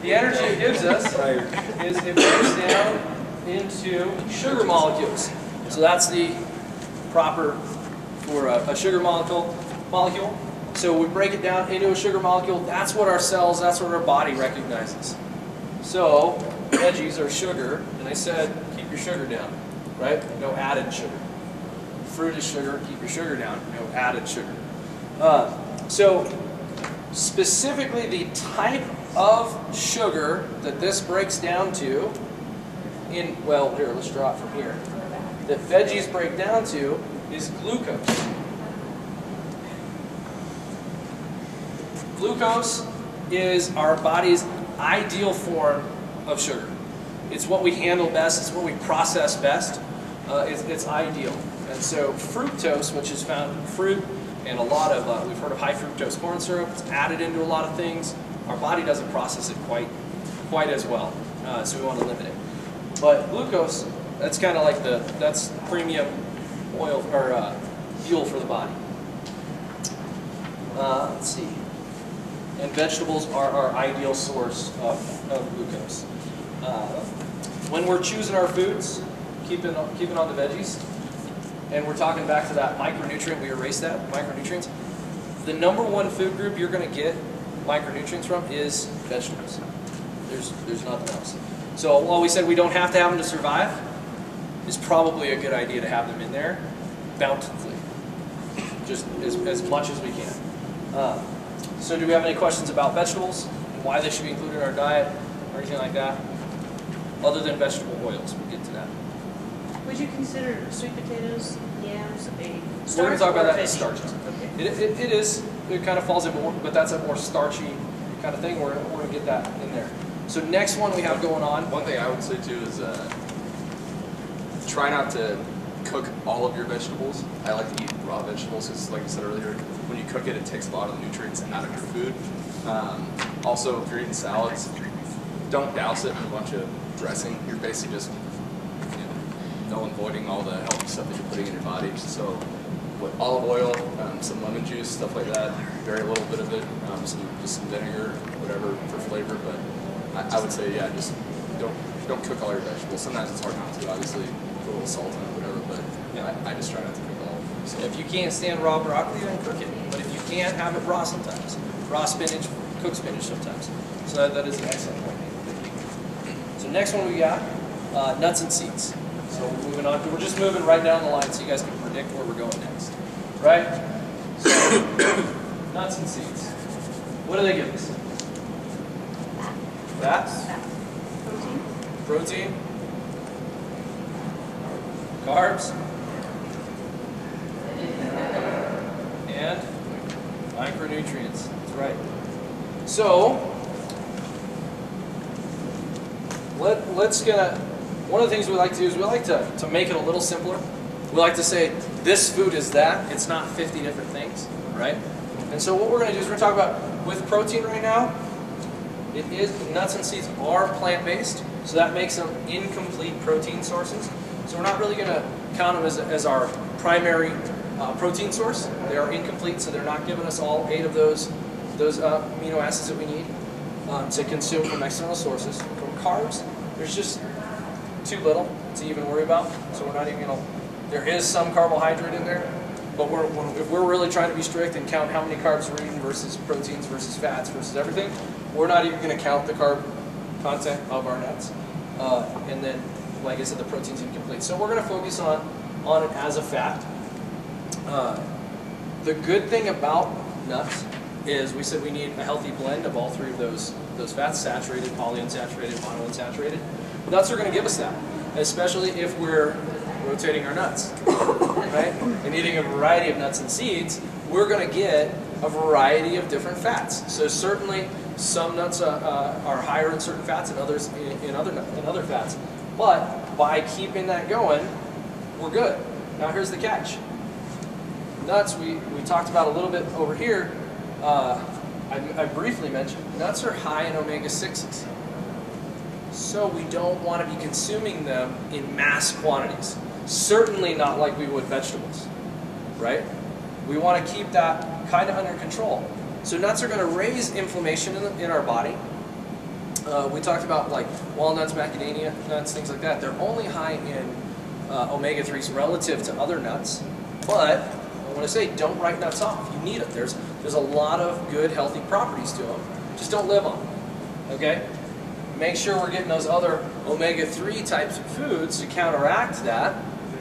The energy it gives us is it breaks down into sugar molecules. So that's the proper for a sugar molecule. So we break it down into a sugar molecule. That's what our cells, that's what our body recognizes. So veggies are sugar, and I said keep your sugar down, right? No added sugar. Fruit is sugar, keep your sugar down. No added sugar. So specifically the type of sugar that this breaks down to well, here, let's draw it from here, that veggies break down to is glucose. Glucose is our body's ideal form of sugar. It's what we handle best, it's what we process best, it's ideal. And so fructose, which is found in fruit, and a lot of, we've heard of high fructose corn syrup, it's added into a lot of things. Our body doesn't process it quite as well, so we want to limit it. But glucose, that's kind of like that's premium oil or fuel for the body. Let's see. And vegetables are our ideal source of glucose. When we're choosing our foods, keeping on the veggies, and we're talking back to that micronutrient, we erased that, micronutrients. The number one food group you're going to get micronutrients from is vegetables. There's nothing else. So while we said we don't have to have them to survive, it's probably a good idea to have them in there bountifully, just as much as we can. So do we have any questions about vegetables and why they should be included in our diet or anything like that? Other than vegetable oils, we'll get to that. Would you consider sweet potatoes, yams, a starch? We're going to talk about that in starch. Okay. It is. It kind of falls in more, but that's a more starchy kind of thing. We're going to get that in there. So next one we have going on. One thing I would say too is try not to cook all of your vegetables. I like to eat raw vegetables because, like I said earlier, when you cook it, it takes a lot of the nutrients out of your food. Also, if you're eating salads, don't douse it in a bunch of dressing. You're basically just null and voiding all the healthy stuff that you're putting in your body. So with olive oil, some lemon juice, stuff like that, very little bit of it, just some vinegar, whatever for flavor. But I would say, yeah, just don't cook all your vegetables. Sometimes it's hard not to, obviously, put a little salt in it, whatever. But yeah, I just try not to cook all of them. So if you can't stand raw broccoli, then cook it. But if you can't, have it raw sometimes. Raw spinach, cooked spinach sometimes. So that is an excellent point. So next one we got nuts and seeds. So we're moving on. We're just moving right down the line so you guys can predict where we're going next. Right? So, nuts and seeds. What do they give us? Fats? Protein? Carbs? And micronutrients. That's right. So, one of the things we like to do is we like to make it a little simpler. We like to say, this food is that. It's not 50 different things, right? And so what we're going to do is we're going to talk about, with protein right now, nuts and seeds are plant-based, so that makes them incomplete protein sources. So we're not really going to count them as our primary protein source. They are incomplete, so they're not giving us all 8 of those amino acids that we need to consume from external sources. From carbs, there's just too little to even worry about, so we're not even going to. There is some carbohydrate in there, but if we're really trying to be strict and count how many carbs we're eating versus proteins versus fats versus everything, we're not even going to count the carb content of our nuts. And then, like I said, the protein's incomplete. So we're going to focus on it as a fat. The good thing about nuts is we said we need a healthy blend of all 3 of those fats: saturated, polyunsaturated, monounsaturated. Nuts are going to give us that, especially if we're rotating our nuts, right? And eating a variety of nuts and seeds, we're going to get a variety of different fats. So certainly some nuts are higher in certain fats and others in other fats. But by keeping that going, we're good. Now here's the catch. Nuts, we talked about a little bit over here. I briefly mentioned, nuts are high in omega-6s. So we don't want to be consuming them in mass quantities. Certainly not like we would vegetables, right? We want to keep that kind of under control. So nuts are going to raise inflammation in our body, We talked about like walnuts, macadamia nuts, things like that. They're only high in omega-3s relative to other nuts, but I want to say don't write nuts off. You need them. There's a lot of good, healthy properties to them. Just don't live on them, okay? Make sure we're getting those other omega-3 types of foods to counteract that,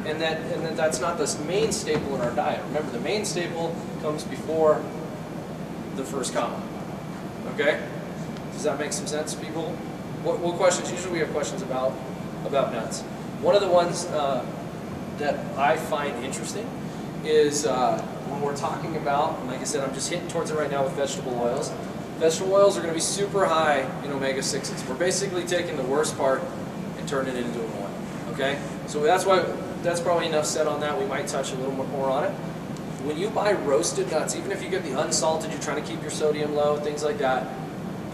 and that that's not the main staple in our diet. Remember, the main staple comes before the first comma, okay? Does that make some sense, people? What questions? Usually we have questions about nuts. One of the ones that I find interesting is when we're talking about, and like I said, I'm just hitting towards it right now with vegetable oils. Vegetable oils are going to be super high in omega-6s. We're basically taking the worst part and turning it into an oil, okay? So that's probably enough said on that. We might touch a little more on it. When you buy roasted nuts, even if you get the unsalted, you're trying to keep your sodium low, things like that,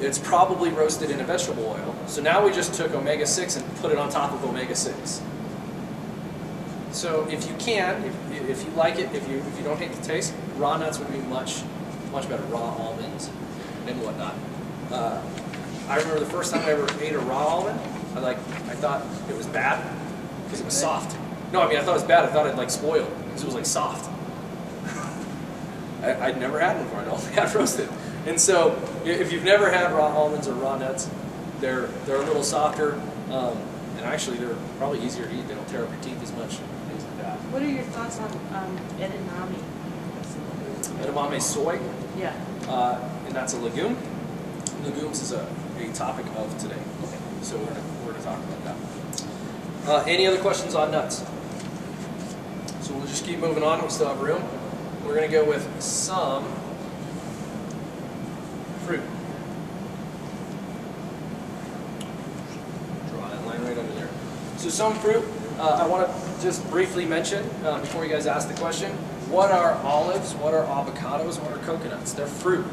it's probably roasted in a vegetable oil. So now we just took omega-6 and put it on top of omega-6. So if you can, if you like it, if you don't hate the taste, raw nuts would be much better. Raw almonds and whatnot. I remember the first time I ever ate a raw almond, I thought it was bad because it was soft. No, I mean I thought it was bad. I thought it like spoiled because it was like soft. I'd never had one before. I'd only had roasted. And so if you've never had raw almonds or raw nuts, they're a little softer, and actually they're probably easier to eat. They don't tear up your teeth as much. Things like that. What are your thoughts on edamame? Edamame soy. Yeah. And that's a legume. Legumes is a topic of today. Okay. So we're gonna talk about that. Any other questions on nuts? So we'll just keep moving on. We still have room. We're gonna go with some fruit. Draw that line right under there. So some fruit. I want to just briefly mention before you guys ask the question. What are olives? What are avocados? What are coconuts? They're fruit.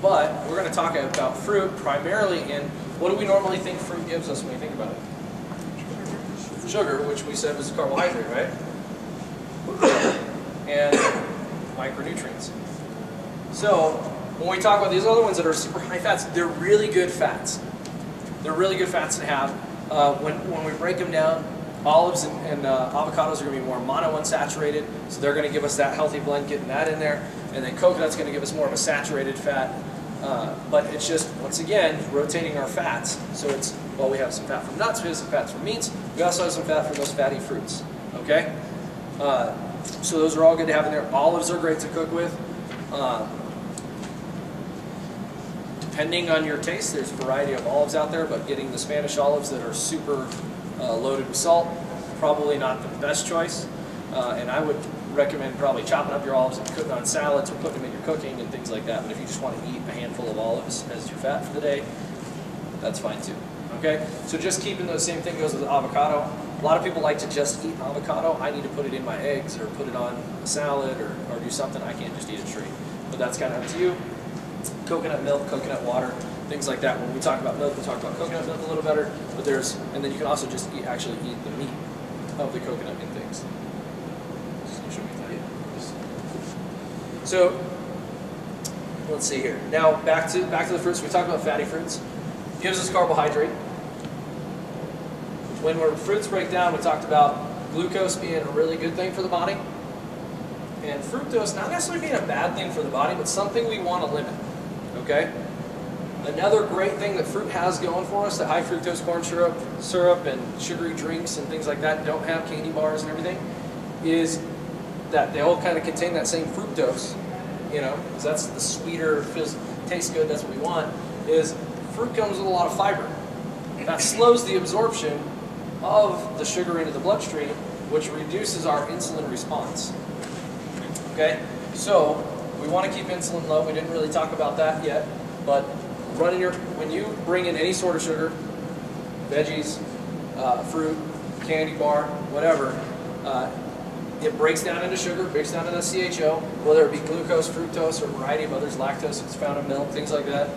But we're going to talk about fruit primarily in what do we normally think fruit gives us when we think about it? Sugar, which we said was a carbohydrate, right? And micronutrients. So when we talk about these other ones that are super high fats, they're really good fats. They're really good fats to have. When we break them down, olives and avocados are going to be more monounsaturated, so they're going to give us that healthy blend, getting that in there. And then coconut's going to give us more of a saturated fat. But it's just, once again, rotating our fats. So it's, well, we have some fat from nuts, we have some fats from meats, we also have some fat from those fatty fruits. Okay? So those are all good to have in there. Olives are great to cook with. Depending on your taste, there's a variety of olives out there, but getting the Spanish olives that are super loaded with salt, probably not the best choice. And I would recommend probably chopping up your olives and putting on salads or putting them in your cooking and things like that. But if you just want to eat a handful of olives as your fat for the day, that's fine too. Okay? So just keeping the same thing goes with avocado. A lot of people like to just eat avocado. I need to put it in my eggs or put it on a salad or do something. I can't just eat it straight. But that's kind of up to you. Coconut milk, coconut water, things like that. When we talk about milk, we talk about coconut milk a little better. But and then you can also just actually eat the meat of the coconut in things. So let's see here. Now back to the fruits. We talked about fatty fruits. Gives us carbohydrate. When fruits break down, we talked about glucose being a really good thing for the body, and fructose not necessarily being a bad thing for the body, but something we want to limit. Okay. Another great thing that fruit has going for us, the high fructose corn syrup and sugary drinks and things like that don't have candy bars and everything, is that they all kind of contain that same fructose, you know, because that's the sweeter, tastes good, that's what we want, is fruit comes with a lot of fiber. That slows the absorption of the sugar into the bloodstream, which reduces our insulin response. Okay, so we want to keep insulin low. We didn't really talk about that yet, but when you bring in any sort of sugar, veggies, fruit, candy bar, whatever, it breaks down into sugar, breaks down into CHO, whether it be glucose, fructose, or a variety of others, lactose, it's found in milk, things like that.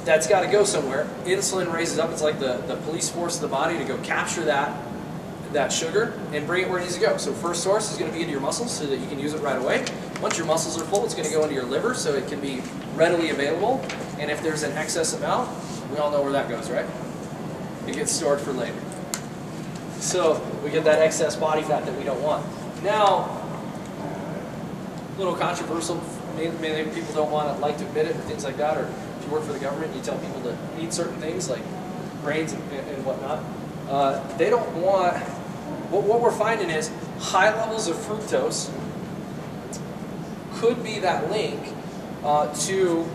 That's got to go somewhere. Insulin raises up. It's like the police force of the body to go capture that sugar and bring it where it needs to go. So first source is going to be into your muscles so that you can use it right away. Once your muscles are full, it's going to go into your liver so it can be readily available. And if there's an excess amount, We all know where that goes, right? It gets stored for later. So we get that excess body fat that we don't want. Now, a little controversial, maybe people don't like to admit it or things like that, or if you work for the government, you tell people to eat certain things like grains and whatnot. They don't want, what we're finding is high levels of fructose could be that link to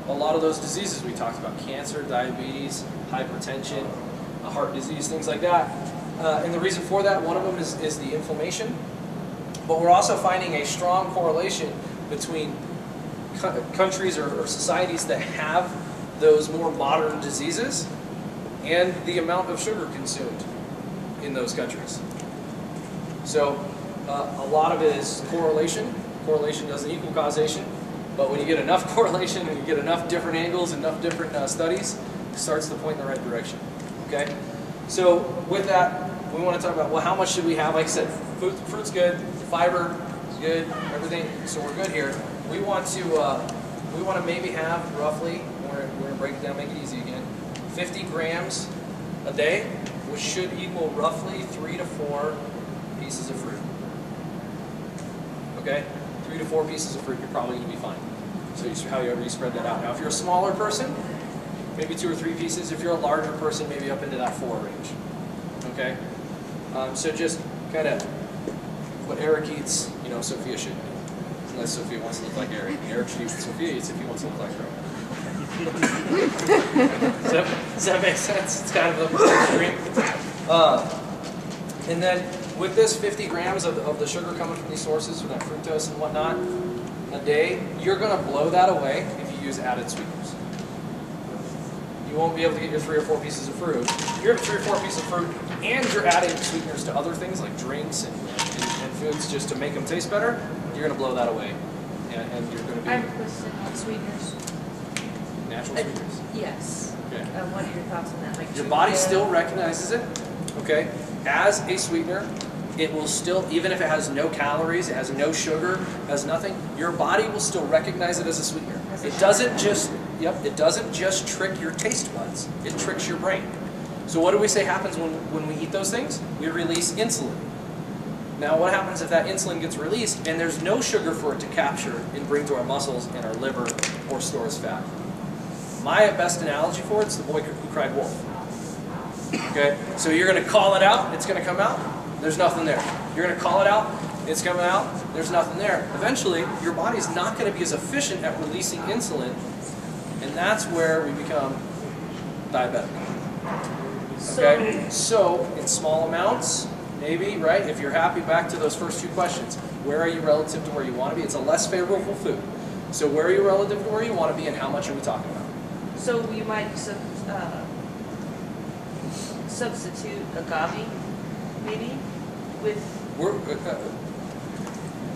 a lot of those diseases we talked about: cancer, diabetes, hypertension, heart disease, things like that. And the reason for that, one of them is the inflammation. But we're also finding a strong correlation between countries or societies that have those more modern diseases and the amount of sugar consumed in those countries. So a lot of it is correlation. Correlation doesn't equal causation, but when you get enough correlation and you get enough different angles, enough different studies, it starts to point in the right direction. Okay? So with that, we want to talk about, well, how much should we have? Like I said, fruit's good, fiber is good, everything, so we're good here. We want to maybe have roughly, we're going to break it down, make it easy again, 50 grams a day, which should equal roughly 3 to 4 pieces of fruit. Okay? 3 to 4 pieces of fruit, you're probably going to be fine. So however you spread that out. Now, if you're a smaller person, maybe 2 or 3 pieces. If you're a larger person, maybe up into that 4 range. Okay? So just kind of what Eric eats, Sophia should eat. Unless Sophia wants to look like Eric. Eric should eat what Sophia eats if he wants to look like her. Does that make sense? It's kind of a extreme. And then with this 50 grams of the sugar coming from these sources, from that fructose and whatnot, a day, you're going to blow that away if you use added sweeteners. You won't be able to get your 3 or 4 pieces of fruit. If you're having 3 or 4 pieces of fruit and you're adding sweeteners to other things like drinks and foods just to make them taste better, you're going to blow that away. And you're going to be... I have a question on sweeteners. Natural sweeteners? Yes. Okay. What are your thoughts on that? Like your body still recognizes it, okay, as a sweetener. It will still, even if it has no calories, it has no sugar, has nothing, your body will still recognize it as a sweetener. It doesn't just trick your taste buds, it tricks your brain. So what do we say happens when we eat those things? We release insulin. Now what happens if that insulin gets released and there's no sugar for it to capture and bring to our muscles and our liver or store as fat? My best analogy for it is the boy who cried wolf. Okay, so you're going to call it out, it's going to come out, there's nothing there. You're going to call it out, it's coming out, there's nothing there. Eventually, your body's not going to be as efficient at releasing insulin, and that's where we become diabetic. Okay, so in small amounts, maybe, right? If you're happy, back to those first 2 questions. Where are you relative to where you want to be? It's a less favorable food. So where are you relative to where you want to be, and how much are we talking about? So you might substitute agave, maybe, with.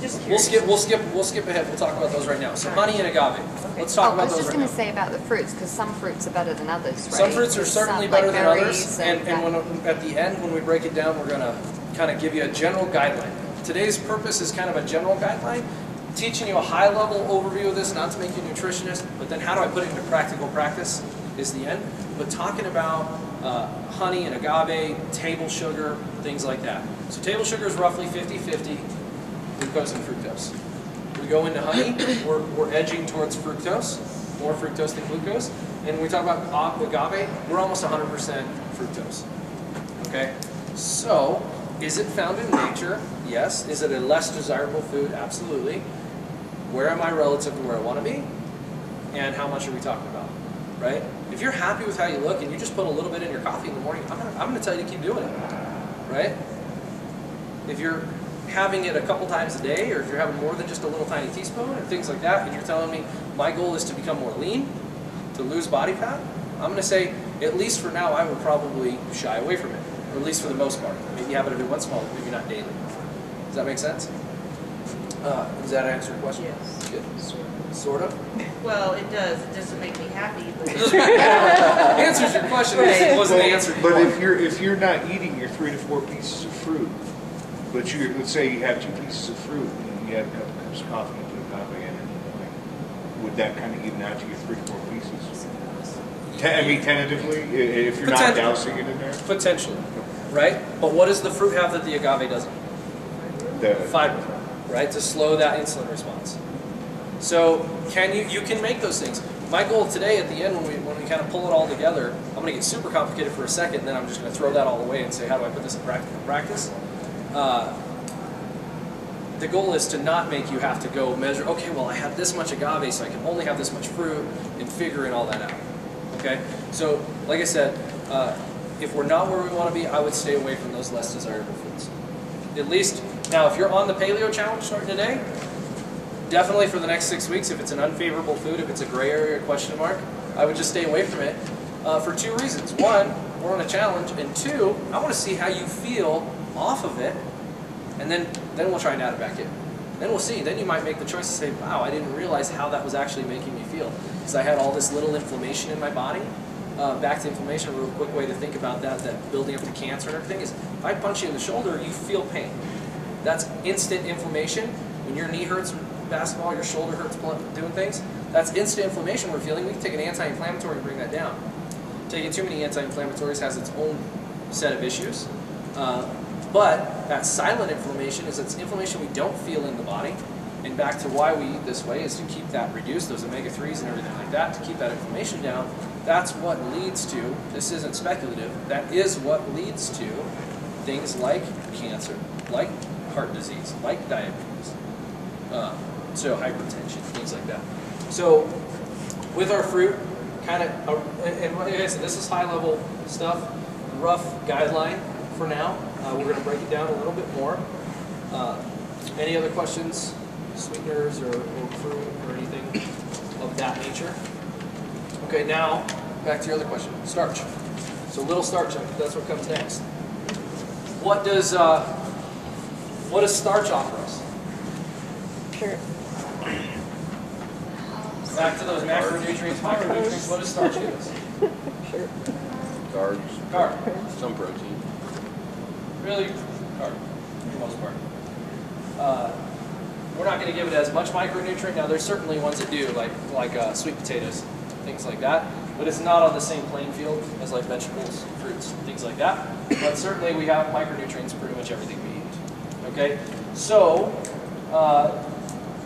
Just curious. We'll skip ahead. We'll talk about those right now. So honey and agave. Okay. Let's talk about those right now. I was just going to say about the fruits, because some fruits are better than others, right? Some fruits are certainly better than others, and at the end, when we break it down, we're going to kind of give you a general guideline. Today's purpose is kind of a general guideline, teaching you a high-level overview of this, not to make you a nutritionist, but then how do I put it into practical practice is the end. But talking about honey and agave, table sugar, things like that. So table sugar is roughly 50-50 glucose and fructose. We go into honey, we're edging towards fructose, more fructose than glucose. And when we talk about agave, we're almost 100% fructose. Okay? So, is it found in nature? Yes. Is it a less desirable food? Absolutely. Where am I relative to where I want to be? And how much are we talking about? Right? If you're happy with how you look and you just put a little bit in your coffee in the morning, I'm going to tell you to keep doing it. Right? If you're having it a couple times a day, or if you're having more than just a little tiny teaspoon and things like that, and you're telling me my goal is to become more lean, to lose body fat, I'm going to say, at least for now, I would probably shy away from it, or at least for the most part. Maybe have it every once in a while, maybe not daily. Does that make sense? Does that answer your question? Yes. Good. Sort of? Well, it does. It doesn't make me happy, but answers your question. It wasn't the answer. But if you're not eating your 3 to 4 pieces of fruit, but let's say you have 2 pieces of fruit and you have a couple cups of coffee and put agave in it, would that kind of even out to your 3 to 4 pieces? I mean, tentatively, if you're not dousing it in there? Potentially, right? But what does the fruit have that the agave doesn't? The Fiber, right? To slow that insulin response. So you can make those things. My goal today at the end when we kind of pull it all together, I'm going to get super complicated for a second, then I'm just going to throw that all away and say, how do I put this in practice? The goal is to not make you have to go measure, okay, well I have this much agave, so I can only have this much fruit, and figuring all that out. Okay? So, like I said, if we're not where we want to be, I would stay away from those less desirable foods. At least, now if you're on the paleo challenge starting today, definitely for the next 6 weeks, if it's an unfavorable food, if it's a gray area question mark, I would just stay away from it for 2 reasons. One, we're on a challenge, and 2, I want to see how you feel off of it, and then we'll try and add it back in. Then we'll see. Then you might make the choice to say, wow, I didn't realize how that was actually making me feel. Because I had all this little inflammation in my body. Back to inflammation, a real quick way to think about that building up to cancer and everything is, if I punch you in the shoulder, you feel pain. That's instant inflammation. When your knee hurts from basketball, your shoulder hurts doing things, that's instant inflammation we're feeling. We can take an anti-inflammatory and bring that down. Taking too many anti-inflammatories has its own set of issues. But that silent inflammation is it's inflammation we don't feel in the body. And back to why we eat this way is to keep that reduced, those omega-3s and everything like that, to keep that inflammation down. That's what leads to, this isn't speculative, that is what leads to things like cancer, like heart disease, like diabetes, so hypertension, things like that. So with our fruit, kind of, and like I said, this is high-level stuff, rough guideline for now. We're going to break it down a little bit more. Any other questions, sweeteners or fruit or anything of that nature? Okay, now back to your other question, starch. So little starch, that's what comes next. What does starch offer us? Sure. Back to those macronutrients, micronutrients, what does starch give us? Sure. Carbs. Carb. Some protein. Really, carb, for the most part. We're not going to give it as much micronutrient. Now, there's certainly ones that do, like sweet potatoes, things like that. But it's not on the same playing field as like vegetables, fruits, things like that. But certainly we have micronutrients in pretty much everything we eat. Okay? So,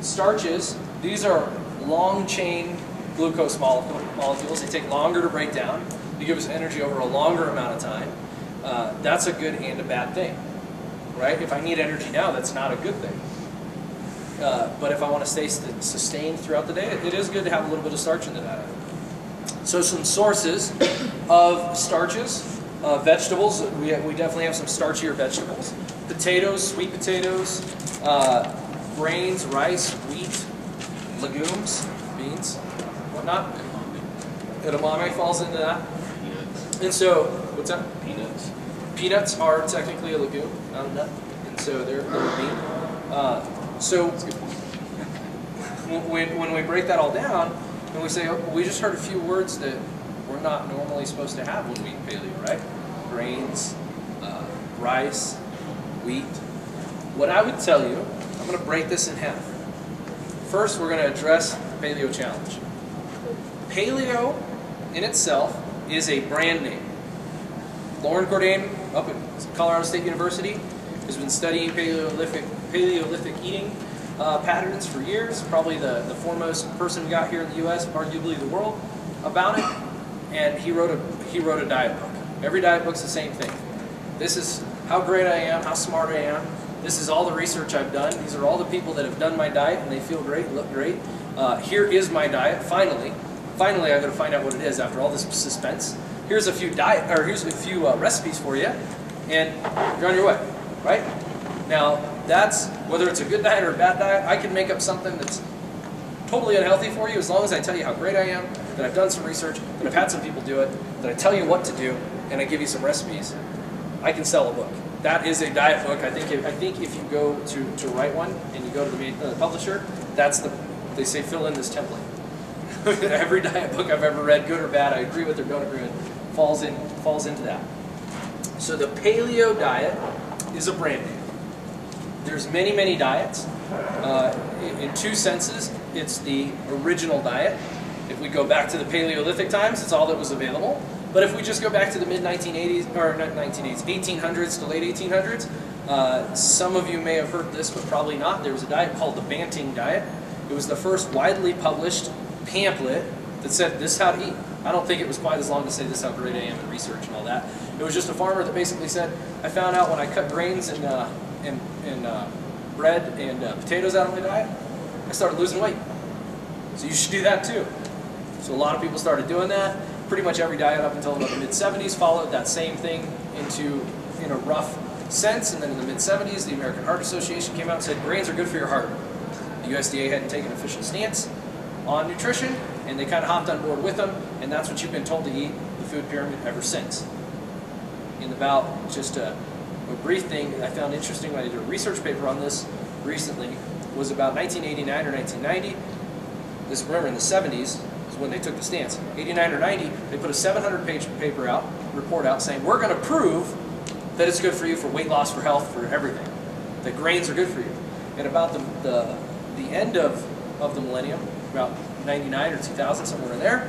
starches, these are long-chain glucose molecules. They take longer to break down. They give us energy over a longer amount of time. That's a good and a bad thing, right? If I need energy now, that's not a good thing. But if I want to stay sustained throughout the day, it is good to have a little bit of starch in the diet. So some sources of starches, vegetables, we definitely have some starchier vegetables. Potatoes, sweet potatoes, grains, rice, wheat, legumes, beans, whatnot. Edamame falls into that. Peanuts. And so, what's that? Peanuts. Peanuts are technically a legume, not a nut, and so they're a bean. So when we break that all down, and we say, oh, we just heard a few words that we're not normally supposed to have when we eat paleo, right? Grains, rice, wheat. What I would tell you, I'm going to break this in half. First, we're going to address the paleo challenge. Paleo in itself is a brand name. Lauren Cordain up at Colorado State University has been studying Paleolithic eating patterns for years. Probably the foremost person we got here in the U.S., arguably the world, about it. And he wrote a diet book. Every diet book's the same thing. This is how great I am, how smart I am. This is all the research I've done. These are all the people that have done my diet, and they feel great, look great. Here is my diet. Finally, I'm going to find out what it is after all this suspense. Here's a few recipes for you, and you're on your way, right? Now, that's, whether it's a good diet or a bad diet, I can make up something that's totally unhealthy for you as long as I tell you how great I am, that I've done some research, that I've had some people do it, that I tell you what to do, and I give you some recipes. I can sell a book. That is a diet book. I think if you go to write one and you go to the publisher, they say fill in this template. Every diet book I've ever read, good or bad, I agree with or don't agree with, falls into that. So the paleo diet is a brand name. There's many diets. In two senses, it's the original diet. If we go back to the Paleolithic times, it's all that was available. But if we just go back to the mid-1980s, or not 1980s, 1800s to late 1800s, some of you may have heard this, but probably not. There was a diet called the Banting diet. It was the first widely published pamphlet that said this is how to eat. I don't think it was quite as long to say this is how great I am in research and all that. It was just a farmer that basically said, I found out when I cut grains and bread and potatoes out of my diet, I started losing weight. So you should do that too. So a lot of people started doing that. Pretty much every diet up until about the mid-70s followed that same thing in a rough sense. And then in the mid-70s, the American Heart Association came out and said grains are good for your heart. The USDA hadn't taken an official stance on nutrition, and they kind of hopped on board with them, and that's what you've been told to eat, the food pyramid, ever since. In about just a brief thing that I found interesting when I did a research paper on this recently was about 1989 or 1990. This, remember, in the 70s, when they took the stance. 89 or 90, they put a 700-page report out saying, we're going to prove that it's good for you for weight loss, for health, for everything. That grains are good for you. And about the end of the millennium, about 99 or 2000, somewhere in there,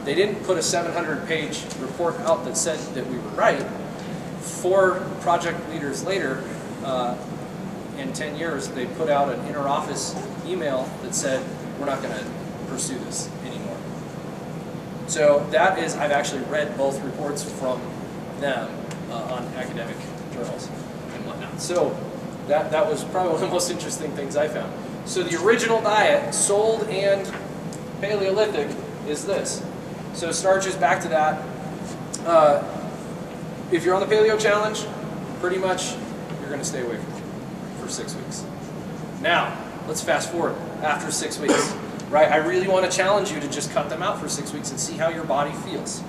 they didn't put a 700-page report out that said that we were right. 4 project leaders later, in 10 years, they put out an inter-office email that said, we're not going to pursue this anymore. So that is, I've actually read both reports from them on academic journals and whatnot. So that was probably one of the most interesting things I found. So the original diet, sold and Paleolithic, is this. So starches, back to that. If you're on the Paleo Challenge, pretty much you're going to stay away from it for 6 weeks. Now, let's fast forward after 6 weeks. Right? I really want to challenge you to just cut them out for 6 weeks and see how your body feels.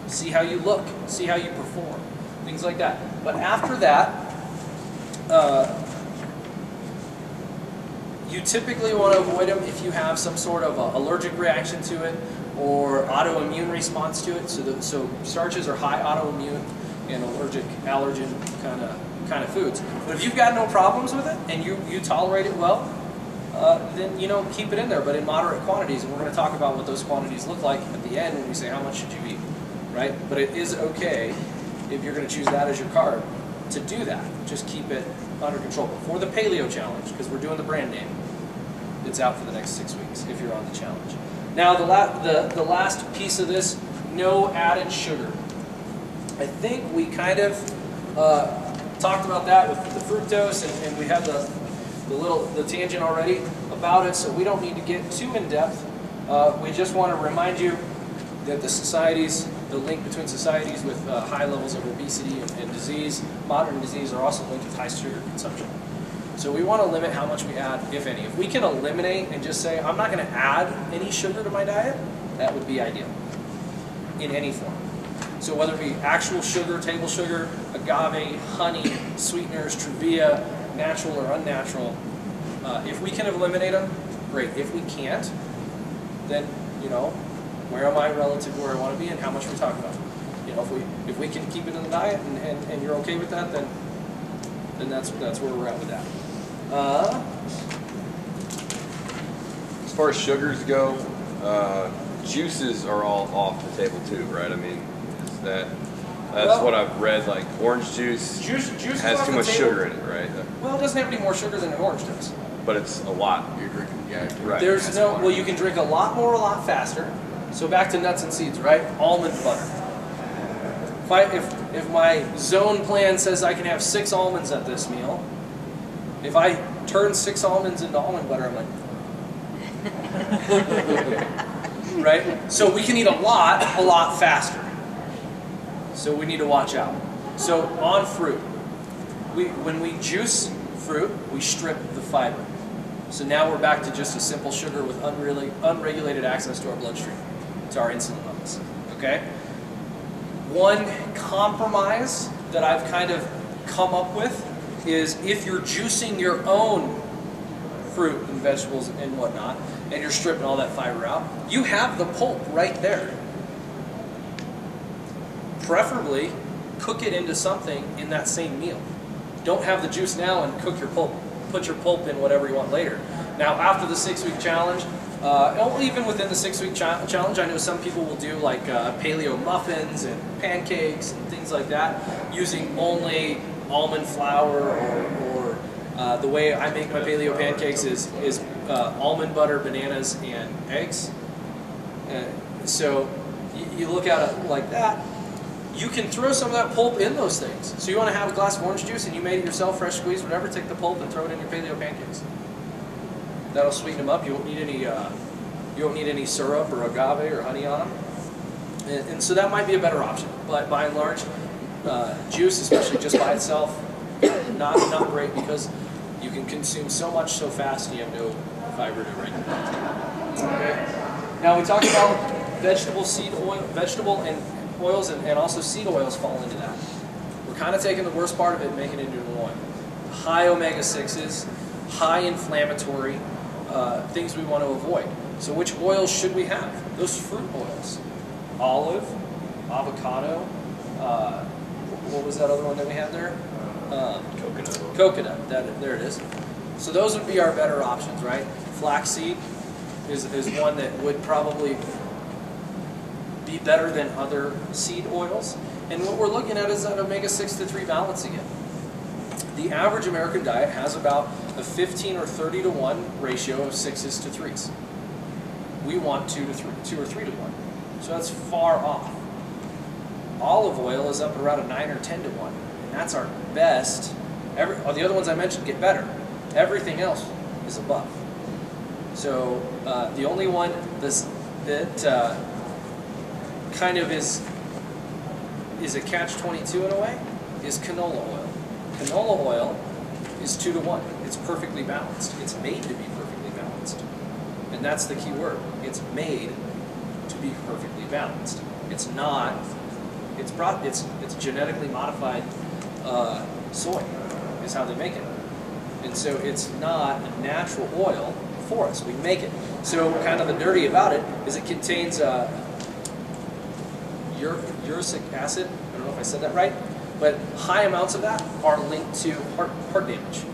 See how you look. See how you perform. Things like that. But after that, you typically want to avoid them if you have some sort of allergic reaction to it or autoimmune response to it. So starches are high autoimmune and allergen kind of foods. But if you've got no problems with it and you tolerate it well, then keep it in there, but in moderate quantities. And we're going to talk about what those quantities look like at the end when we say how much should you eat, right? But it is okay if you're going to choose that as your carb to do that. Just keep it under control. But for the Paleo Challenge, because we're doing the brand name, it's out for the next 6 weeks if you're on the challenge. Now the last piece of this, no added sugar. I think we kind of talked about that with the fructose, and we had the tangent already about it, so we don't need to get too in depth. We just want to remind you that the link between societies with high levels of obesity and disease, modern disease, are also linked with high sugar consumption. So we want to limit how much we add, if any. If we can eliminate and just say, I'm not going to add any sugar to my diet, that would be ideal in any form. So whether it be actual sugar, table sugar, agave, honey, sweeteners, Truvia, natural or unnatural, if we can eliminate them, great. If we can't, then, where am I relative to where I want to be and how much we're talking about? If we can keep it in the diet and you're okay with that, then that's where we're at with that. As far as sugars go, juices are all off the table too, right? I mean, that's what I've read. Like orange juice has too much sugar in it, right? Well, it doesn't have any more sugar than an orange does. But it's a lot. You're drinking, Right. There's no, well, you can drink a lot more, a lot faster. So back to nuts and seeds, right? Almond butter. If my zone plan says I can have 6 almonds at this meal, if I turn 6 almonds into almond butter, I'm like, right? So we can eat a lot faster. So we need to watch out. So on fruit, when we juice fruit, we strip the fiber. So now we're back to just a simple sugar with unregulated access to our bloodstream, to our insulin levels, okay? One compromise that I've kind of come up with is if you're juicing your own fruit and vegetables and whatnot, and you're stripping all that fiber out, you have the pulp right there. Preferably, cook it into something in that same meal. Don't have the juice now and cook your pulp. Put your pulp in whatever you want later. Now, after the 6-week challenge, Even within the 6-week challenge, I know some people will do like paleo muffins and pancakes and things like that, using only almond flour, or the way I make my paleo pancakes is almond butter, bananas, and eggs. So you look at it like that. You can throw some of that pulp in those things. So you want to have a glass of orange juice and you made it yourself, fresh squeezed, whatever, take the pulp and throw it in your paleo pancakes. That'll sweeten them up. You won't need any syrup or agave or honey on them. And so that might be a better option. But by and large, juice, especially just by itself, not great, because you can consume so much so fast and you have no fiber to regulate. Okay. Now we talked about vegetable and oils, and also seed oils fall into that. We're kind of taking the worst part of it and making it into an oil. High omega-6s, high inflammatory things we want to avoid. So which oils should we have? Those fruit oils. Olive, avocado, what was that other one that we had there? Coconut. Coconut, there it is. So those would be our better options, right? Flaxseed is one that would probably be better than other seed oils. And what we're looking at is that omega-6 to 3 balance again. The average American diet has about a 15 or 30 to 1 ratio of 6s to 3s. We want 2 or 3 to 1. So that's far off. Olive oil is up around a 9 or 10 to 1. And that's our best. The other ones I mentioned get better. Everything else is above. So the only one that kind of is a catch-22 in a way is canola oil. Canola oil is 2 to 1. It's perfectly balanced. It's made to be perfectly balanced. And that's the key word. It's made to be perfectly balanced. It's not, it's genetically modified soy is how they make it. And so it's not a natural oil for us. We make it. So kind of the dirty about it is it contains uric acid. I don't know if I said that right, but high amounts of that are linked to heart damage.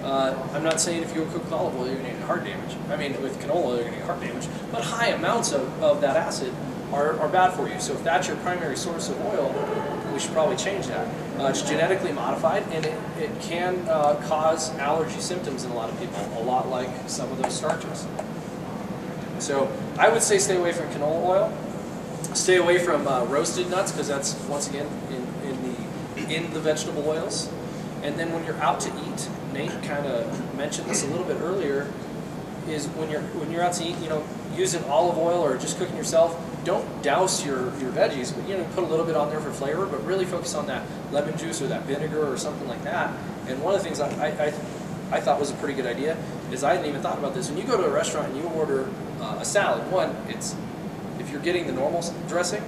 I'm not saying if you cook with olive oil you're going to get heart damage. I mean, with canola oil you're going to get heart damage, but high amounts of that acid are bad for you. So if that's your primary source of oil, we should probably change that. It's genetically modified, and it can cause allergy symptoms in a lot of people, a lot like some of those starches. So I would say stay away from canola oil. Stay away from roasted nuts, because that's, once again, in the vegetable oils. And then when you're out to eat, Nate kind of mentioned this a little bit earlier, is when you're out to eat, using olive oil or just cooking yourself, don't douse your veggies, but put a little bit on there for flavor, but really focus on that lemon juice or that vinegar or something like that. And one of the things I thought was a pretty good idea is I hadn't even thought about this. When you go to a restaurant and you order a salad, if you're getting the normal dressing,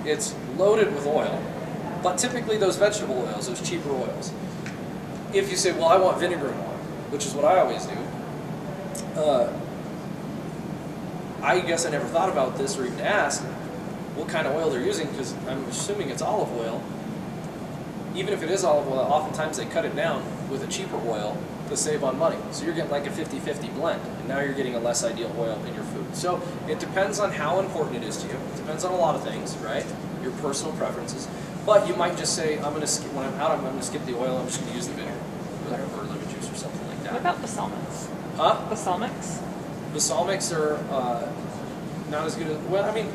it's loaded with oil, but typically those vegetable oils, those cheaper oils. If you say, well, I want vinegar and oil, which is what I always do, I guess I never thought about this or even asked what kind of oil they're using, because I'm assuming it's olive oil. Even if it is olive oil, oftentimes they cut it down with a cheaper oil to save on money. So you're getting like a 50-50 blend, and now you're getting a less ideal oil in your food. So it depends on how important it is to you. It depends on a lot of things, right? Your personal preferences. But you might just say, when I'm out, I'm going to skip the oil, I'm just going to use the vinegar or lemon juice or something like that. What about balsamics? Huh? Balsamics? Balsamics are not as good as, well, I mean,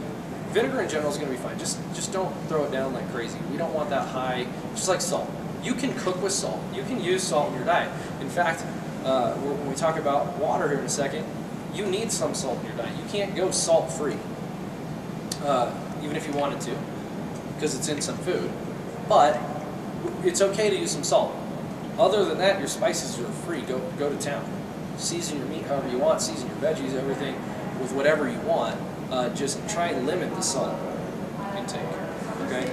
vinegar in general is going to be fine. Just don't throw it down like crazy. We don't want that high, just like salt. You can cook with salt. You can use salt in your diet. In fact, when we talk about water here in a second, you need some salt in your diet. You can't go salt-free, even if you wanted to, because it's in some food. But it's okay to use some salt. Other than that, your spices are free. Go to town. Season your meat however you want. Season your veggies, everything with whatever you want. Just try and limit the salt intake. Okay.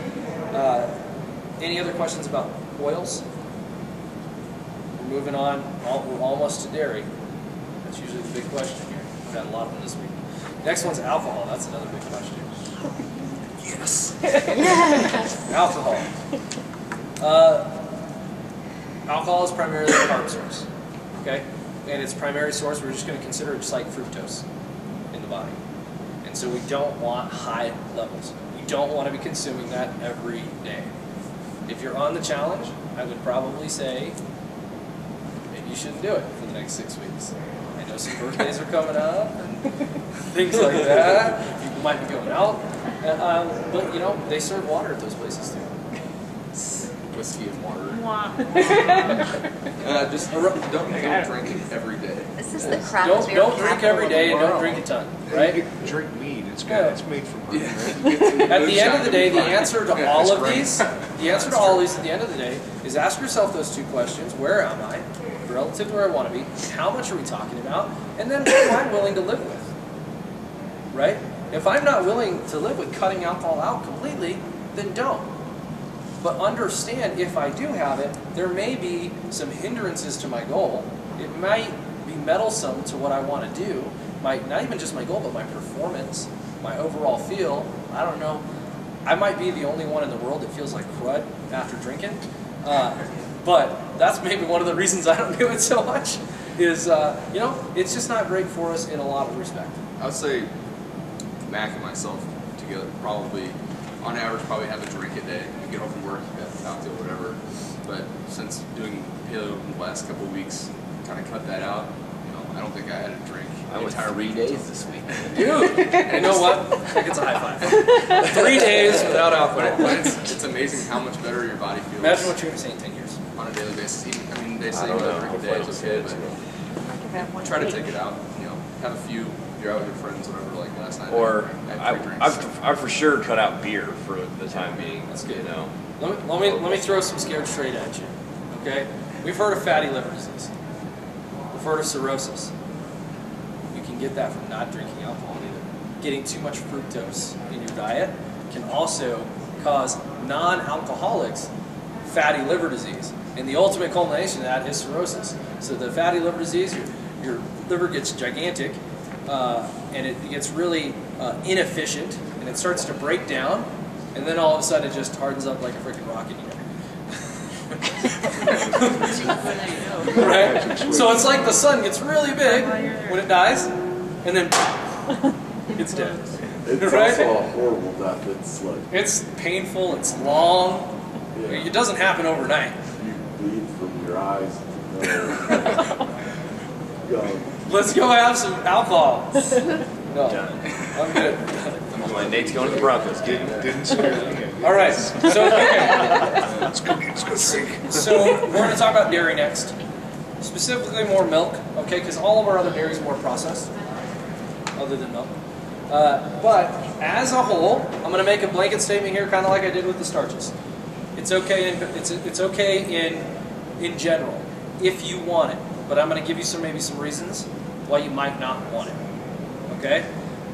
Any other questions about oils? We're moving on. We're almost to dairy. That's usually the big question here. We've had a lot of them this week. Next one's alcohol. That's another big question. Yes. Alcohol. Alcohol is primarily a carb source. Okay, and its primary source we're just going to consider it just like fructose. in the body. And so we don't want high levels. We don't want to be consuming that every day. If you're on the challenge, I would probably say maybe you shouldn't do it for the next 6 weeks. I know some birthdays are coming up and things like that. People might be going out. But, you know, they serve water at those places too. Whiskey and water. Wow. Just don't drink every day. This is the craft beer Don't drink every capital day of and the don't world. drink a ton, You right? get- drink mead. It's made from honey, Yeah. right? At the end of the day, the answer to all of great. these, the answer to all of these at the end of the day is ask yourself those two questions: where am I, relative to where I want to be? How much are we talking about? And then what am I willing to live with? Right? If I'm not willing to live with cutting alcohol out completely, then don't. But understand, if I do have it, there may be some hindrances to my goal. It might be meddlesome to what I want to do. Not even just my goal, but my performance, my overall feel. I don't know. I might be the only one in the world that feels like crud after drinking. But that's maybe one of the reasons I don't do it so much. Is you know, it's just not great for us in a lot of respect. I would say Mac and myself together probably, on average, probably have a drink a day. You get home from work, you have a cocktail, whatever. But since doing paleo in the last couple of weeks, kind of cut that out. You know, I don't think I had a drink. I went 3 days this week. Dude, you know what? That gets a high five. 3 days without alcohol. But it's amazing how much better your body feels. Imagine what you're going to say in 10 years. On a daily basis. Even, I mean, they say I don't you know. drink a day Hopefully is I'll okay, say it. but try to take it out. You know, have a few. You're out with your friends, whatever. Like last night. Or I had 3 drinks. I've for sure cut out beer for the time being. That's good. You know. Let me throw some scared straight at you. Okay? We've heard of fatty liver disease. We've heard of cirrhosis. You can get that from not drinking alcohol either. Getting too much fructose in your diet can also cause non-alcoholics fatty liver disease. And the ultimate culmination of that is cirrhosis. So the fatty liver disease, your liver gets gigantic, and it gets really inefficient, and it starts to break down, and then all of a sudden it just hardens up like a freaking rock in you. Right? So it's like the sun gets really big when it dies, and then it's dead. It's Right? also a horrible death. It's like It's painful, it's long. yeah, It doesn't happen overnight. you bleed from your eyes. Go. Let's go have some alcohol. No, Done. I'm good. Come on, Nate's going to the Broncos. Kid. Didn't scare me. All right, so okay. Let's go drink. So we're going to talk about dairy next, specifically more milk, okay? Because all of our other dairy is more processed, other than milk. But as a whole, I'm going to make a blanket statement here, kind of like I did with the starches. It's okay. It's okay in general if you want it, but I'm going to give you maybe some reasons why you might not want it. Okay?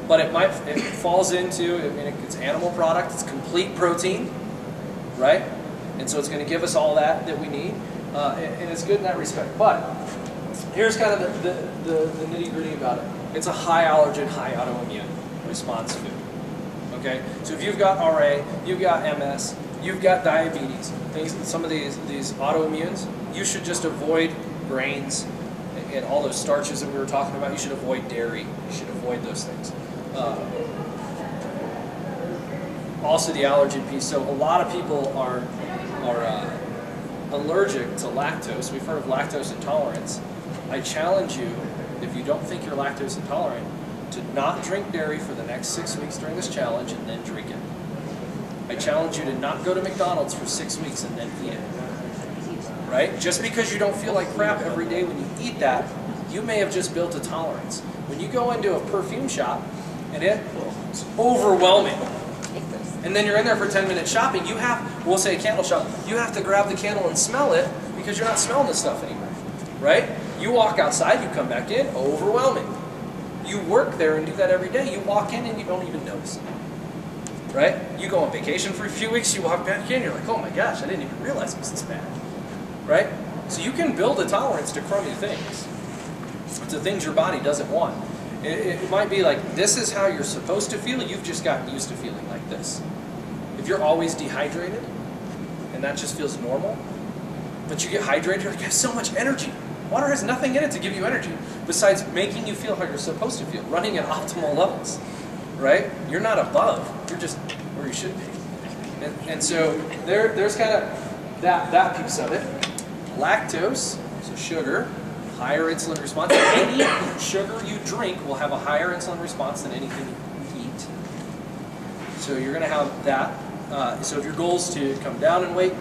But it falls into, I mean, it's animal product, it's complete protein, right? And so it's going to give us all that we need, and it's good in that respect. But here's kind of the nitty-gritty about it. It's a high allergen, high autoimmune response food. Okay? So if you've got RA, you've got MS, you've got diabetes, some of these autoimmunes, you should just avoid grains and all those starches that we were talking about. You should avoid dairy. You should avoid those things. Also the allergen piece. So a lot of people are allergic to lactose. We've heard of lactose intolerance. I challenge you, if you don't think you're lactose intolerant, to not drink dairy for the next 6 weeks during this challenge and then drink it. I challenge you to not go to McDonald's for 6 weeks and then eat it. Right? Just because you don't feel like crap every day when you eat that, you may have just built a tolerance. When you go into a perfume shop and it's overwhelming, and then you're in there for 10 minutes shopping, we'll say a candle shop, you have to grab the candle and smell it because you're not smelling this stuff anymore. Right? You walk outside, you come back in, overwhelming. You work there and do that every day. You walk in and you don't even notice it. Right? You go on vacation for a few weeks, you walk back in, you're like, oh my gosh, I didn't even realize it was this bad. Right? So you can build a tolerance to crummy things, to things your body doesn't want. It might be like, this is how you're supposed to feel, you've just gotten used to feeling like this. If you're always dehydrated, and that just feels normal, but you get hydrated, you're like, I have so much energy. Water has nothing in it to give you energy besides making you feel how you're supposed to feel, running at optimal levels, right? You're not above, you're just where you should be. And so there's kind of that piece of it. Lactose, so sugar, higher insulin response. Any sugar you drink will have a higher insulin response than anything you eat. So you're going to have that. So if your goal is to come down in weight,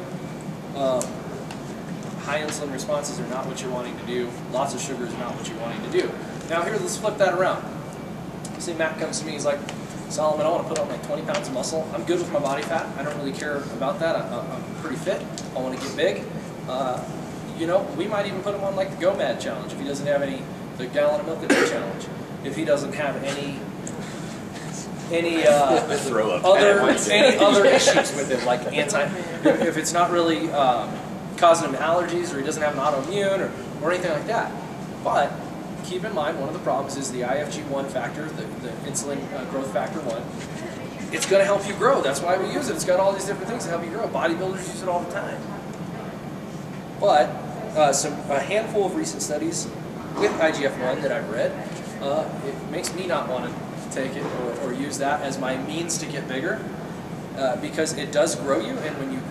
high insulin responses are not what you're wanting to do. Lots of sugar is not what you're wanting to do. Now here, let's flip that around. Say Matt comes to me, he's like, Solomon, I want to put on like 20 pounds of muscle. I'm good with my body fat. I don't really care about that. I'm pretty fit. I want to get big. You know, we might even put him on like the Go Mad challenge if he doesn't have any, the gallon of milk a day challenge. If he doesn't have any other issues with it, like if it's not really causing him allergies, or he doesn't have an autoimmune or anything like that. But keep in mind, one of the problems is the IFG1 factor, the insulin growth factor 1. It's going to help you grow. That's why we use it. It's got all these different things to help you grow. Bodybuilders use it all the time. But a handful of recent studies with IGF-1 that I've read, it makes me not want to take it or use that as my means to get bigger, because it does grow you, and when you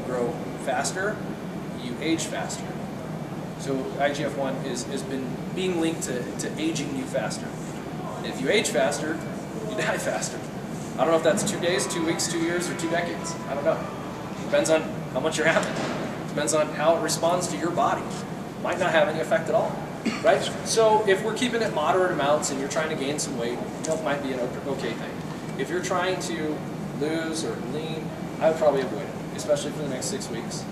grow faster, you age faster. So IGF-1 has been being linked to aging you faster. And if you age faster, you die faster. I don't know if that's 2 days, 2 weeks, 2 years, or 2 decades. I don't know. Depends on how much you're having. Depends on how it responds to your body. Might not have any effect at all, right? So if we're keeping it moderate amounts and you're trying to gain some weight, milk might be an okay thing. If you're trying to lose or lean, I would probably avoid it, especially for the next 6 weeks.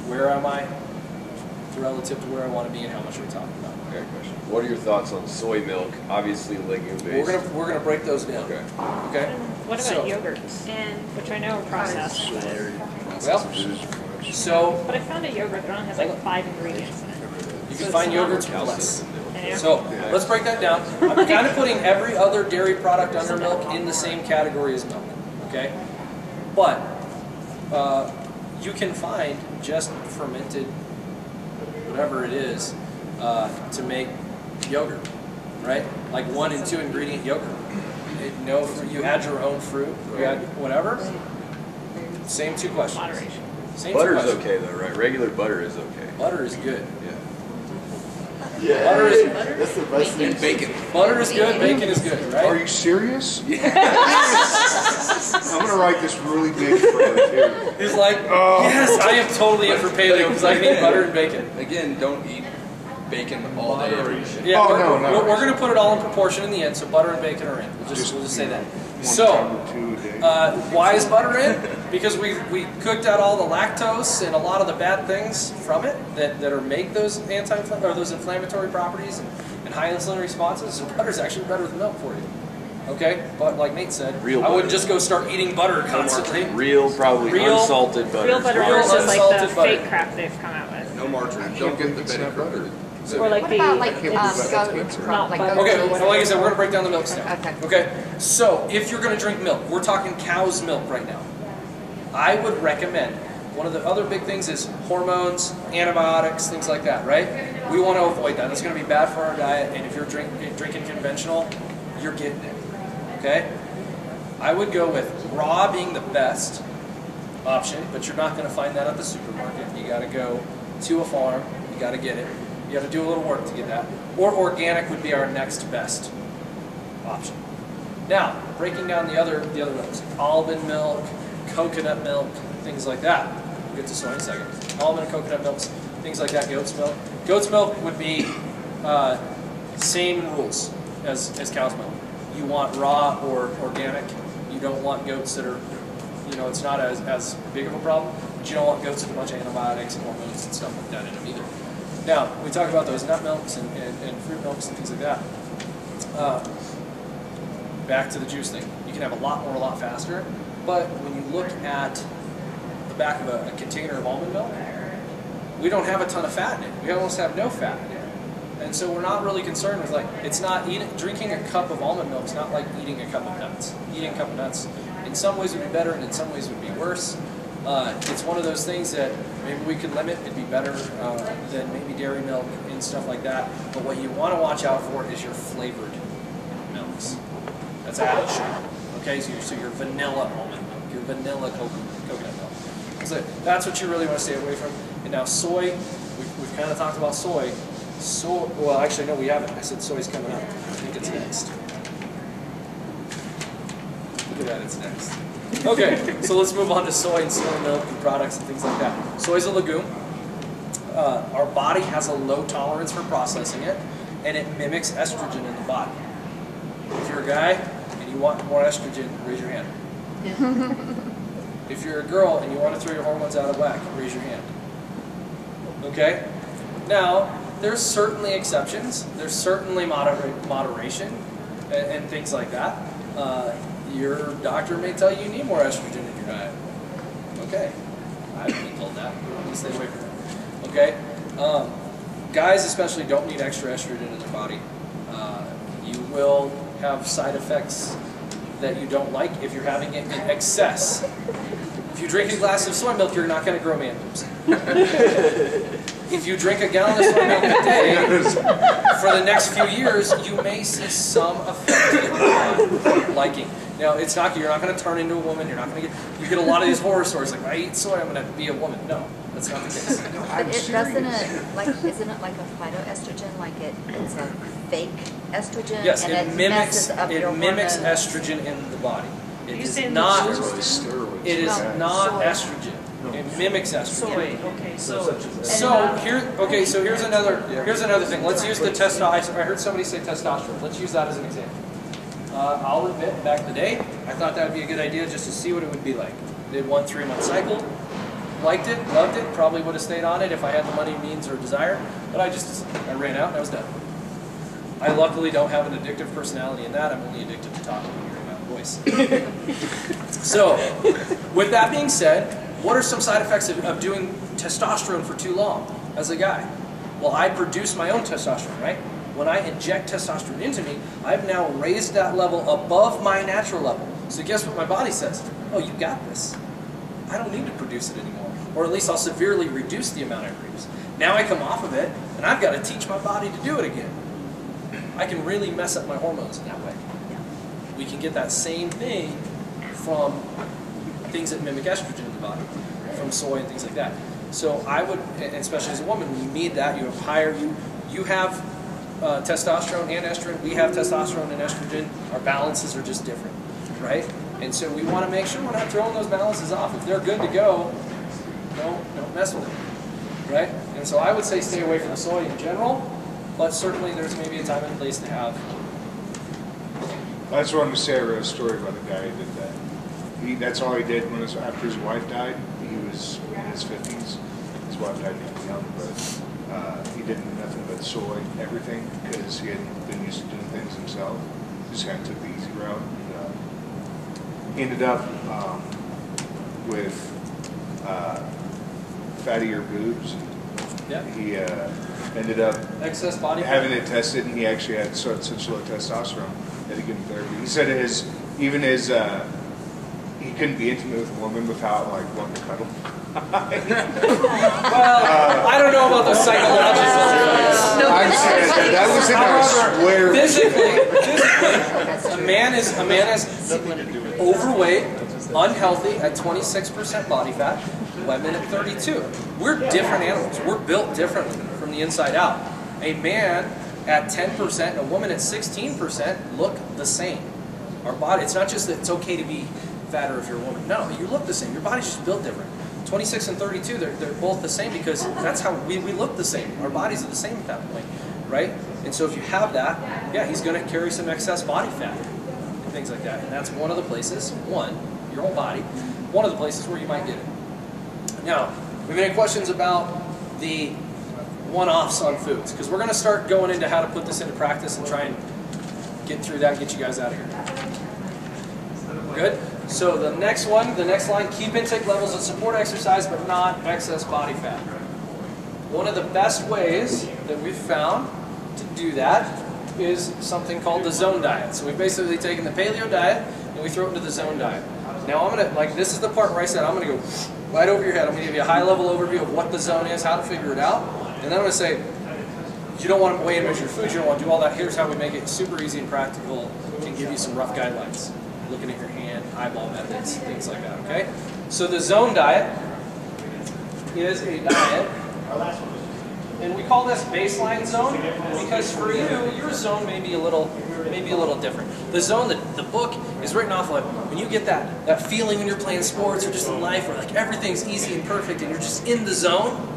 Where am I relative to where I want to be, and how much are we talking about? Okay, question. What are your thoughts on soy milk? Obviously legume-based. We're gonna break those down. Okay. Okay. What about yogurts? Which I know are processed. But I found a yogurt that only has like 5 ingredients in it. You can find yogurts with less. Yeah. So let's break that down. I'm kind of putting every other dairy product under milk in the same category as milk. Okay. But you can find just fermented, whatever it is, to make yogurt, right? Like 1 and 2 ingredient yogurt. You add your own fruit, you add whatever. Same 2 questions. Moderation. Same Butter's 2 questions. okay though, right? Regular butter is okay. Butter is good. Yeah, Butter is, that's the best thing. And bacon. butter is good, bacon is good, Are right? you serious? I'm gonna write this really big for her too. He's like, yes, I am totally in for paleo because I can eat butter and bacon. Again, don't eat bacon all day every day. Yeah, Oh, we're going to put it all in proportion in the end, so butter and bacon are in. We'll just say that. So, why is butter in? Because we cooked out all the lactose and a lot of the bad things from it that are make those those inflammatory properties and high insulin responses. So butter's actually better than milk for you. Okay, but like Nate said, I wouldn't just go start eating butter constantly. Unsalted butter. Real butter Real versus like unsalted the butter. fake crap they've come out with. No margarine. Don't get the Betty Crocker. Or like What the about like it's not like butter. Okay, or so like I said, we're going to break down the milk stuff. Okay. Okay, so if you're going to drink milk, we're talking cow's milk right now. I would recommend, one of the other big things is hormones, antibiotics, things like that, right? We want to avoid that. It's going to be bad for our diet, and if you're drinking conventional, you're getting it, okay? I would go with raw being the best option, but you're not going to find that at the supermarket. You got to go to a farm, you got to get it. You have to do a little work to get that. Or organic would be our next best option. Now, breaking down the other milks, almond milk, coconut milk, things like that. We'll get to soy in a second. Almond and coconut milks, things like that, goat's milk. Goat's milk would be same rules as cow's milk. You want raw or organic. You don't want goats that are, it's not as big of a problem, but you don't want goats with a bunch of antibiotics and hormones and stuff like that in them either. Now, we talk about those nut milks and fruit milks and things like that. Back to the juice thing. You can have a lot more, a lot faster, but when you look at the back of a container of almond milk, we don't have a ton of fat in it. We almost have no fat in it. And so we're not really concerned with drinking a cup of almond milk is not like eating a cup of nuts. Eating a cup of nuts in some ways would be better and in some ways would be worse. It's one of those things that maybe we could limit. It'd be better than maybe dairy milk and stuff like that. But what you want to watch out for is your flavored milks. That's added sugar. Okay, so your vanilla almond milk, your vanilla coconut milk. So that's what you really want to stay away from. And now soy, we've kind of talked about soy. Well, actually, no, we haven't. I said soy's coming up. I think it's next. Look at that, it's next. Okay, so let's move on to soy and soy milk and products and things like that. Soy's a legume. Our body has a low tolerance for processing it, and it mimics estrogen in the body. If you're a guy and you want more estrogen, raise your hand. If you're a girl and you want to throw your hormones out of whack, raise your hand. Okay? Now, there's certainly exceptions. There's certainly moderation and things like that. Your doctor may tell you need more estrogen in your diet. Okay. I've been told that. You stay away from it. Okay? Guys especially don't need extra estrogen in their body. You will have side effects that you don't like if you're having it in excess. If you drink a glass of soy milk, you're not going to grow man boobs. If you drink a gallon of soy milk a day, for the next few years, you may see some effect on liking. Now, it's not, you're not going to turn into a woman. You're not going to get, you get a lot of these horror stories like, if I eat soy, I'm going to be a woman. No, that's not the case. But isn't it like a phytoestrogen, like it's a fake estrogen? Yes, and it mimics estrogen in the body. It is not estrogen. It mimics estrogen. Soy, okay, So here's another thing. Let's use the testosterone. I heard somebody say testosterone. Let's use that as an example. I'll admit, back in the day, I thought that would be a good idea just to see what it would be like. Did 1 3-month cycle, liked it, loved it, probably would have stayed on it if I had the money, means, or desire, but I ran out and I was done. I luckily don't have an addictive personality in that. I'm only addicted to talking and hearing my voice. So, with that being said, what are some side effects of doing testosterone for too long as a guy? Well, I produce my own testosterone, right? When I inject testosterone into me, I've now raised that level above my natural level. So guess what my body says? Oh, you got this. I don't need to produce it anymore. Or at least I'll severely reduce the amount I produce. Now I come off of it, and I've got to teach my body to do it again. I can really mess up my hormones in that way. We can get that same thing from things that mimic estrogen in the body, from soy and things like that. So I would, and especially as a woman, you need that. You have higher, you have testosterone and estrogen. We have testosterone and estrogen. Our balances are just different, right? And so we want to make sure we're not throwing those balances off. If they're good to go, don't mess with them, right? And so I would say stay away from the soy in general, but certainly there's maybe a time and place to have. I just wanted to say I read a story about a guy who did that. That's all he did after his wife died. He was in his 50s. His wife died young, but he did nothing but soy, everything, because he hadn't been used to doing things himself. Just kind of took the easy route. He ended up with fattier boobs. Yeah. He ended up Excess body having it tested, and he actually had such low testosterone that he couldn't therapy. He said he couldn't be intimate with a woman without wanting to cuddle. Well, I don't know about the psychological. I'm saying that was in our swear. Physically, a man is overweight, unhealthy at 26% body fat, women at 32. We're different animals. We're built differently from the inside out. A man at 10% and a woman at 16% look the same. Our body, it's not just that it's okay to be fatter if you're a woman. No, you look the same. Your body's just built different. 26 and 32, they're both the same because that's how we look the same. Our bodies are the same at that point, right? And so if you have that, yeah, he's going to carry some excess body fat and things like that. And that's one of the places, your whole body, one of the places where you might get it. Now, we have any questions about the one-offs on foods? Because we're going to start going into how to put this into practice and try and get through that and get you guys out of here. Good? So the next line, keep intake levels that support exercise but not excess body fat. One of the best ways that we've found to do that is something called the zone diet. So we've basically taken the paleo diet and we throw it into the zone diet. Now I'm going to, this is the part where I said I'm going to go right over your head. I'm going to give you a high-level overview of what the zone is, how to figure it out, and then I'm going to say, you don't want to weigh and measure your food, you don't want to do all that. Here's how we make it super easy and practical and give you some rough guidelines. Looking at your hand, eyeball methods, things like that, okay? So the zone diet is a diet, and we call this baseline zone because for you, your zone may be a little different. The zone, the book is written off like when you get that feeling when you're playing sports or just in life where like everything's easy and perfect and you're just in the zone.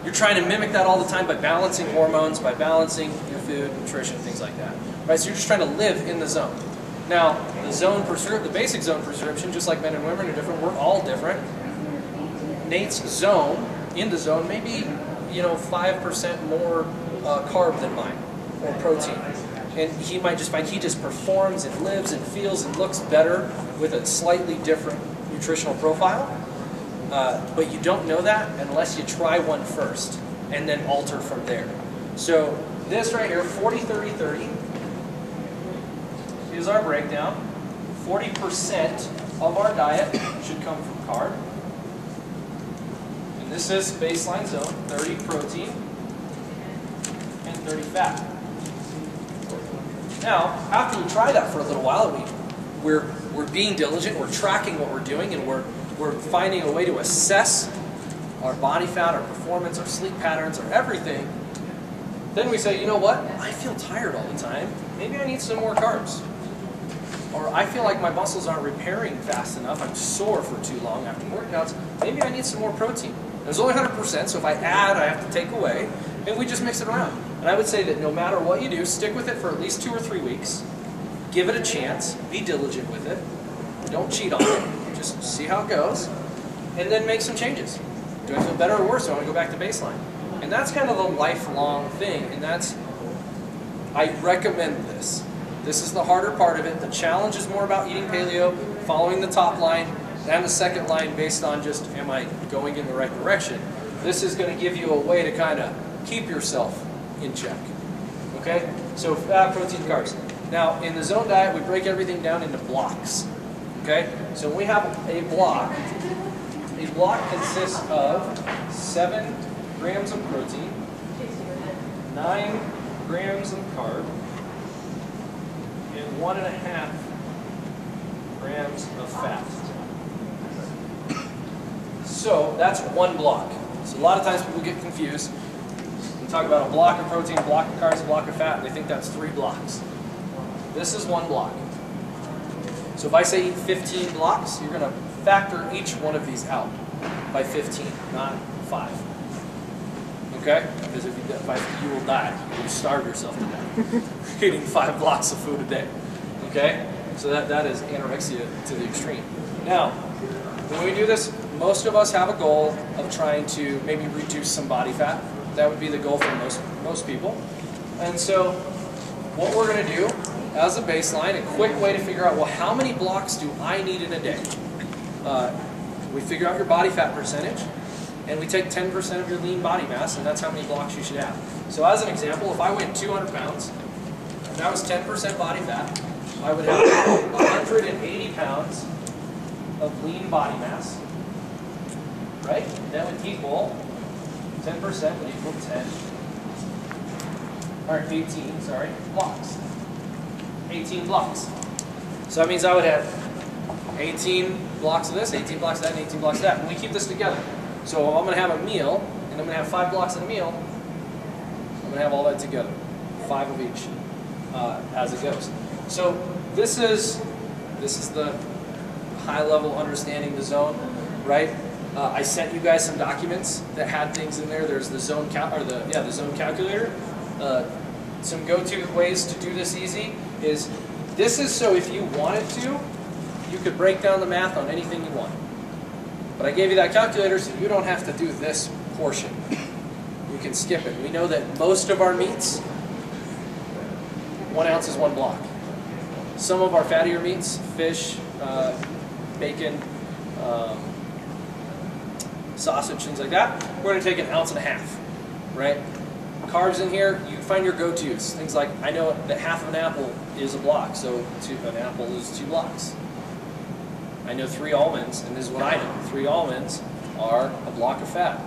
You're trying to mimic that all the time by balancing hormones, by balancing your food, nutrition, things like that. Right? So you're just trying to live in the zone. Now, the basic zone prescription, just like men and women are different, we're all different. Nate's zone, in the zone, may be 5% more carb than mine, or protein. And he might just find he just performs and lives and feels and looks better with a slightly different nutritional profile. But you don't know that unless you try one first and then alter from there. So this right here, 40-30-30, is our breakdown. 40% of our diet should come from carb. And this is baseline zone, 30 protein and 30 fat. Now, after we try that for a little while, we're being diligent, we're tracking what we're doing, and we're finding a way to assess our body fat, our performance, our sleep patterns, our everything. Then we say, you know what? I feel tired all the time. Maybe I need some more carbs. Or I feel like my muscles aren't repairing fast enough. I'm sore for too long after workouts. Maybe I need some more protein. There's only 100%, so if I add, I have to take away. And we just mix it around. And I would say that no matter what you do, stick with it for at least 2 or 3 weeks. Give it a chance. Be diligent with it. Don't cheat on it. Just see how it goes. And then make some changes. Do I feel better or worse? Do I want to go back to baseline? And that's kind of a lifelong thing. And I recommend this. This is the harder part of it. The challenge is more about eating paleo, following the top line, and the second line based on just, am I going in the right direction? This is going to give you a way to kind of keep yourself in check. Okay? So fat, protein, carbs. Now, in the zone diet, we break everything down into blocks. Okay? So when we have a block consists of 7 grams of protein, 9 grams of carb, and 1.5 grams of fat. So that's one block. So a lot of times people get confused. We talk about a block of protein, a block of carbs, a block of fat, and they think that's 3 blocks. This is one block. So if I say eat 15 blocks, you're going to factor each one of these out by 15, not 5. Okay? Because if you will die. You will starve yourself to death. Eating 5 blocks of food a day. Okay? So that is anorexia to the extreme. Now, when we do this, most of us have a goal of trying to maybe reduce some body fat. That would be the goal for most people. And so what we're going to do as a baseline, a quick way to figure out, well, how many blocks do I need in a day? We figure out your body fat percentage, and we take 10% of your lean body mass, and that's how many blocks you should have. So as an example, if I weighed 200 pounds, and that was 10% body fat, I would have 180 pounds of lean body mass, right? That would equal 10% would equal 18, sorry, blocks. 18 blocks. So that means I would have 18 blocks of this, 18 blocks of that, and 18 blocks of that. And we keep this together. So I'm going to have a meal, and I'm going to have 5 blocks of the meal. I'm going to have all that together. 5 of each as it goes. So this is the high-level understanding the zone, right? I sent you guys some documents that had things in there. There's the zone the zone calculator. Some go-to ways to do this easy is this is so if you wanted to, you could break down the math on anything you want. But I gave you that calculator so you don't have to do this portion. You can skip it. We know that most of our meats, 1 ounce is 1 block. Some of our fattier meats, fish, bacon, sausage, things like that, we're going to take 1.5 ounces, right? Carbs in here, you find your go-tos. Things like, I know that half of an apple is a block, so an apple is 2 blocks. I know 3 almonds, and this is what I know. 3 almonds are a block of fat,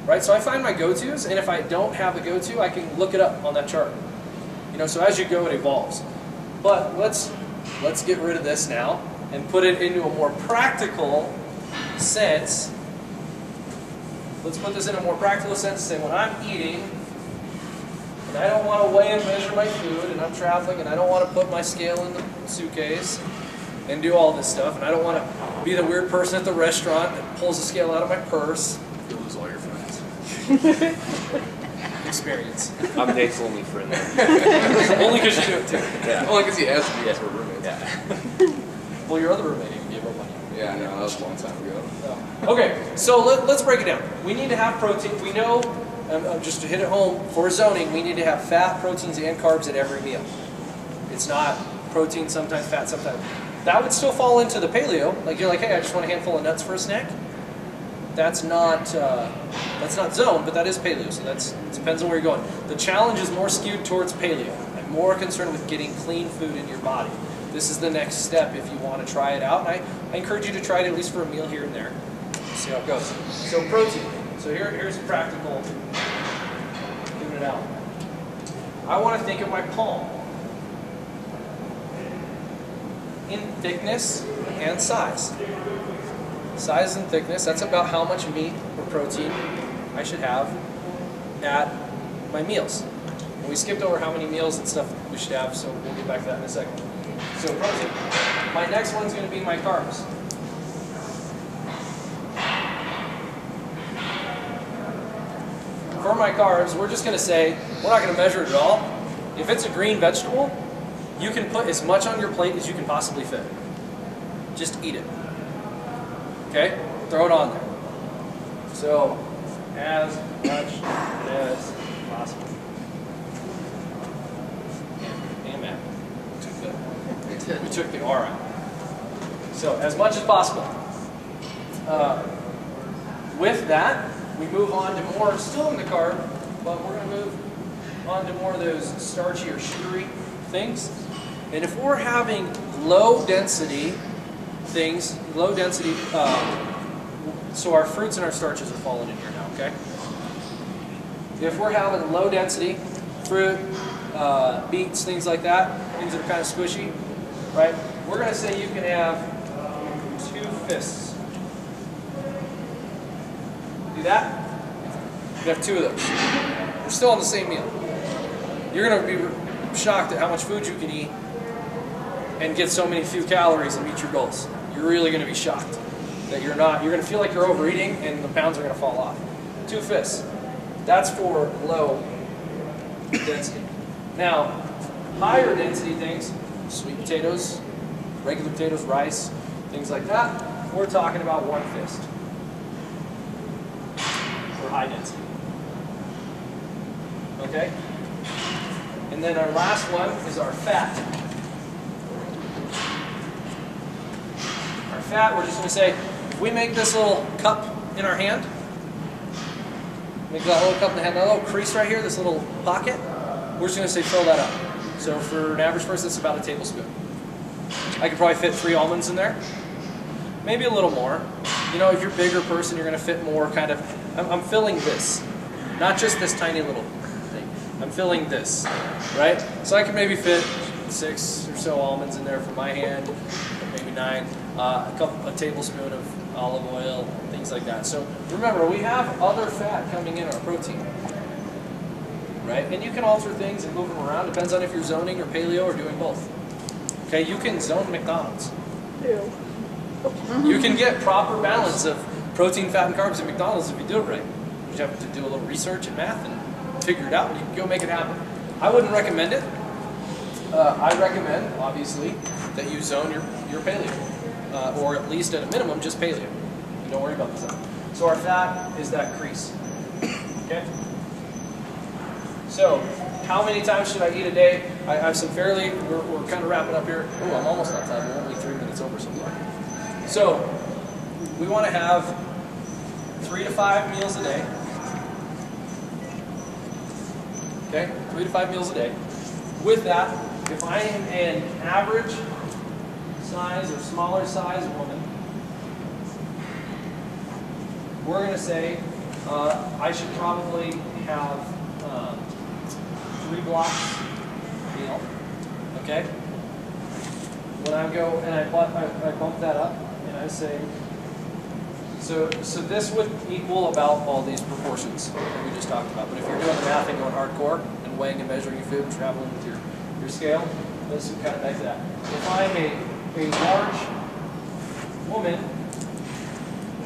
right? So I find my go-tos, and if I don't have a go-to, I can look it up on that chart. You know, so as you go, it evolves. But let's get rid of this now and put it into a more practical sense. Let's put this in a more practical sense. Say when I'm eating, and I don't want to weigh and measure my food, and I'm traveling, and I don't want to put my scale in the suitcase and do all this stuff, and I don't want to be the weird person at the restaurant that pulls the scale out of my purse. You'll lose all your friends. Experience. I'm Nate's only friend. Only because you do it too. Yeah. Only because he asked me because we're roommates. Yeah. Well, your other roommate even gave up on you. Yeah, I know. That was a long time ago. Oh. Okay, so let's break it down. We need to have protein. We know, just to hit it home, for zoning, we need to have fat, proteins, and carbs at every meal. It's not protein, sometimes fat, sometimes. That would still fall into the paleo. Like you're like, hey, I just want a handful of nuts for a snack. That's not zone, but that is paleo. So it depends on where you're going. The challenge is more skewed towards paleo. I'm more concerned with getting clean food in your body. This is the next step if you want to try it out. And I encourage you to try it at least for a meal here and there. See how it goes. So protein. So here's practical. Doing it out. I want to think of my palm in thickness and size. Size and thickness, that's about how much meat or protein I should have at my meals. And we skipped over how many meals and stuff we should have, so we'll get back to that in a second. So protein. My next one's going to be my carbs. For my carbs, we're just going to say, we're not going to measure it at all. If it's a green vegetable, you can put as much on your plate as you can possibly fit. Just eat it. Okay? Throw it on there. So, as much as possible. Damn it. We took the R out. So, as much as possible. With that, we move on to more, still in the carb, but we're going to move on to more of those starchy or sugary things. And if we're having low density things, low density, so our fruits and our starches are falling in here now, okay? If we're having low density fruit, beets, things like that, things that are kind of squishy, right? We're going to say you can have 2 fists. Do that? You have 2 of those. We're still on the same meal. You're going to be shocked at how much food you can eat and get so many few calories and meet your goals. You're really going to be shocked that you're going to feel like you're overeating and the pounds are going to fall off. 2 fists. That's for low density. Now, higher density things, sweet potatoes, regular potatoes, rice, things like that, we're talking about 1 fist for high density. Okay? And then our last one is our fat. Our fat, we're just going to say, if we make this little cup in our hand, make that little cup in the hand, that little crease right here, this little pocket, we're just going to say fill that up. So for an average person, it's about a tablespoon. I could probably fit 3 almonds in there, maybe a little more. You know, if you're a bigger person, you're going to fit more kind of, I'm filling this, not just this tiny little thing. I'm filling this, right? So I could maybe fit 6 or so almonds in there for my hand, maybe 9, a tablespoon of olive oil, things like that. So remember, we have other fat coming in our protein, right? And you can alter things and move them around. Depends on if you're zoning or paleo or doing both. Okay, you can zone McDonald's. Ew. You can get proper balance of protein, fat, and carbs at McDonald's if you do it right. You just have to do a little research and math and figure it out. You can go make it happen. I wouldn't recommend it. I recommend, obviously, that you zone your paleo, or at least at a minimum, just paleo. You don't worry about the zone. So our fat is that crease. Okay. So, how many times should I eat a day? I have some fairly. We're kind of wrapping up here. Oh, I'm almost on time. We're only 3 minutes over so far. So, we want to have 3 to 5 meals a day. Okay, 3 to 5 meals a day. With that, if I am an average size or smaller size woman, we're going to say I should probably have 3 blocks meal. Okay? When I go and I bump that up and I say, so this would equal about all these proportions that we just talked about. But if you're doing the math and going hardcore and weighing and measuring your food and traveling with your scale, this would kind of back to that. If I'm a large woman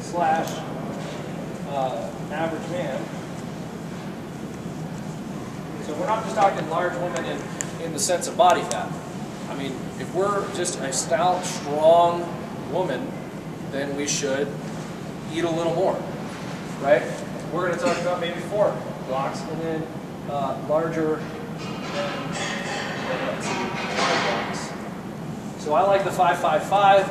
slash average man, so we're not just talking large woman in the sense of body fat. I mean, if we're just a stout, strong woman, then we should eat a little more, right? We're going to talk about maybe 4 blocks, and then larger than let's see, 5 blocks. So I like the 5-5-5.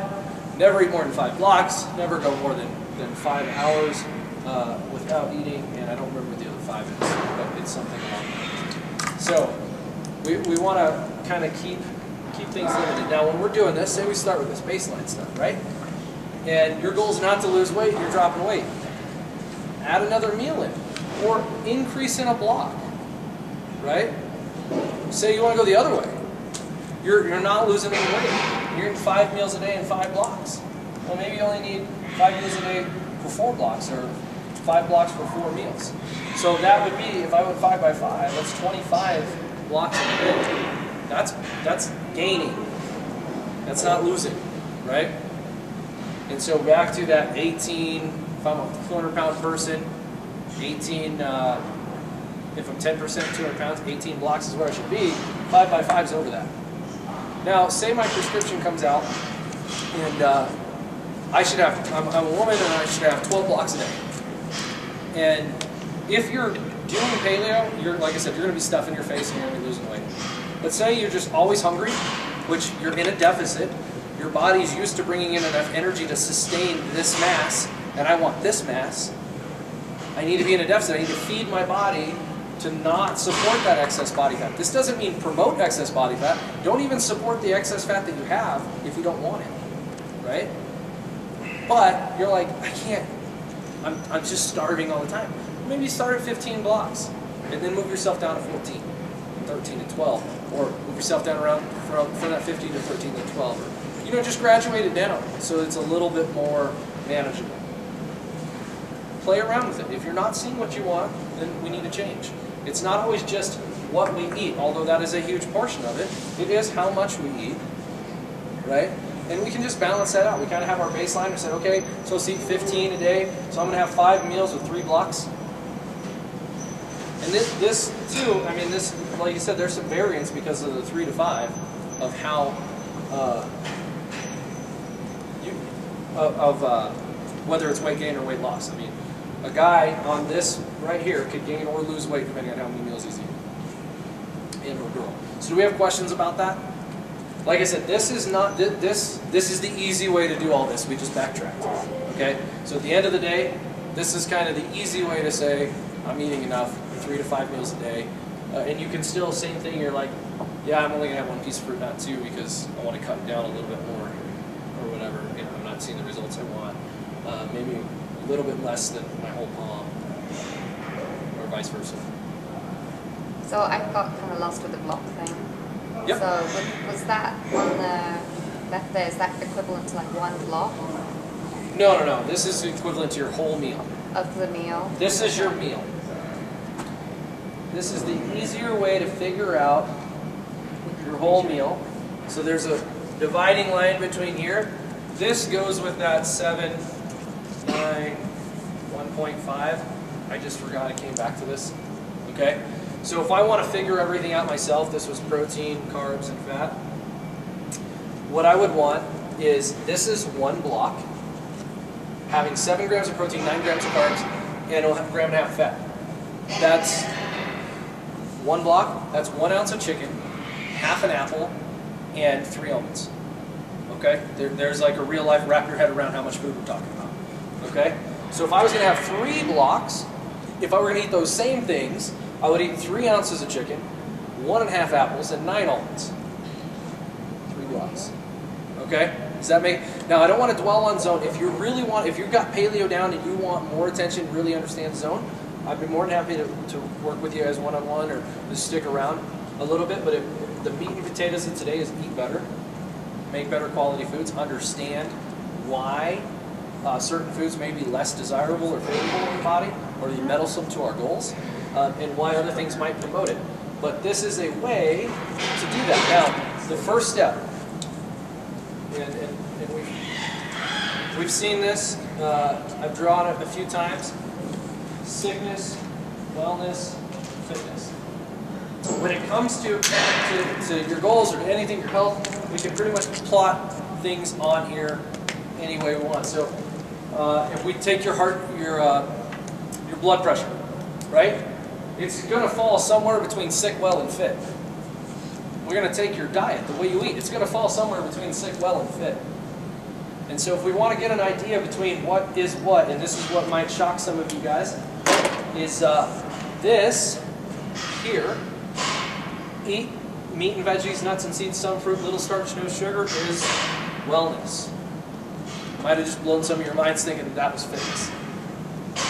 Never eat more than 5 blocks. Never go more than 5 hours without eating. And I don't remember what the other 5 is, but it's something along that line. So we want to kind of keep things limited. Now, when we're doing this, say we start with this baseline stuff, right? And your goal is not to lose weight, you're dropping weight. Add another meal in, or increase in a block, right? Say you want to go the other way. You're not losing any weight. You're eating 5 meals a day and 5 blocks. Well, maybe you only need 5 meals a day for 4 blocks, or 5 blocks for 4 meals. So that would be, if I went 5 by 5, that's 25 blocks a day. That's gaining. That's not losing, right? And so back to that 18, if I'm a 200-pound person, 18, if I'm 10%, 200 pounds, 18 blocks is where I should be. 5 by 5 is over that. Now, say my prescription comes out, and I should have, I'm a woman, and I should have 12 blocks a day. And if you're doing paleo, you're, like I said, you're going to be stuffing your face and you're going to be losing weight. But say you're just always hungry, which you're in a deficit, your body's used to bringing in enough energy to sustain this mass, and I want this mass. I need to be in a deficit. I need to feed my body to not support that excess body fat. This doesn't mean promote excess body fat. Don't even support the excess fat that you have if you don't want it, right? But you're like, I can't, I'm just starving all the time. Maybe start at 15 blocks and then move yourself down to 14, 13 to 12, or move yourself down around from that 15 to 13 to 12. Or, you know, just graduate it down so it's a little bit more manageable. Play around with it. If you're not seeing what you want, then we need to change. It's not always just what we eat, although that is a huge portion of it. It is how much we eat, right? And we can just balance that out. We kind of have our baseline. We said, okay, so let's eat 15 a day, so I'm going to have 5 meals with 3 blocks. And this too, I mean, this, like you said, there's some variance because of the 3 to 5 of how, whether it's weight gain or weight loss. I mean, a guy on this right here could gain or lose weight depending on how many meals he's eating, and or girl. So do we have questions about that? Like I said, this is not, this is the easy way to do all this. We just backtracked, okay? So at the end of the day, this is kind of the easy way to say, I'm eating enough, 3 to 5 meals a day. And you can still, same thing, you're like, yeah, I'm only gonna have 1 piece of fruit, not 2, because I want to cut down a little bit more, or whatever. You know, I'm not seeing the results I want. Maybe a little bit less than my whole palm, or vice versa. So I got kind of lost with the block thing. Yep. So was that on the left there, is that equivalent to like 1 block No. This is equivalent to your whole meal. of the meal? This is your meal. This is the easier way to figure out your whole meal. So there's a dividing line between here. This goes with that 7, 9, 1.5. I just forgot I came back to this. Okay? So if I want to figure everything out myself, this was protein, carbs, and fat. What I would want is, this is 1 block, having 7 grams of protein, 9 grams of carbs, and a gram and a half of fat. That's 1 block, that's 1 ounce of chicken, half an apple, and 3 almonds. Okay? There's like a real life, wrap your head around how much food we're talking about. Okay? So if I was going to have 3 blocks, if I were going to eat those same things, I would eat 3 ounces of chicken, 1.5 apples, and 9 almonds. 3 blocks. Okay? Does that make, now I don't want to dwell on zone. If you've got paleo down and you want more attention, really understand zone, I'd be more than happy to work with you guys one-on-one or just stick around a little bit. But the meat and potatoes of today is eat better, make better quality foods, understand why certain foods may be less desirable or favorable in the body or be meddlesome to our goals, and why other things might promote it. But this is a way to do that. Now, the first step, and we've seen this, I've drawn it a few times, sickness, wellness, fitness. When it comes to your goals or anything, your health, we can pretty much plot things on here any way we want. So if we take your heart, your blood pressure, right? It's going to fall somewhere between sick, well, and fit. We're going to take your diet, the way you eat. It's going to fall somewhere between sick, well, and fit. And so if we want to get an idea between what is what, and this is what might shock some of you guys, is this here, eat meat and veggies, nuts and seeds, some fruit, little starch, no sugar, is wellness. Might have just blown some of your minds thinking that was fitness.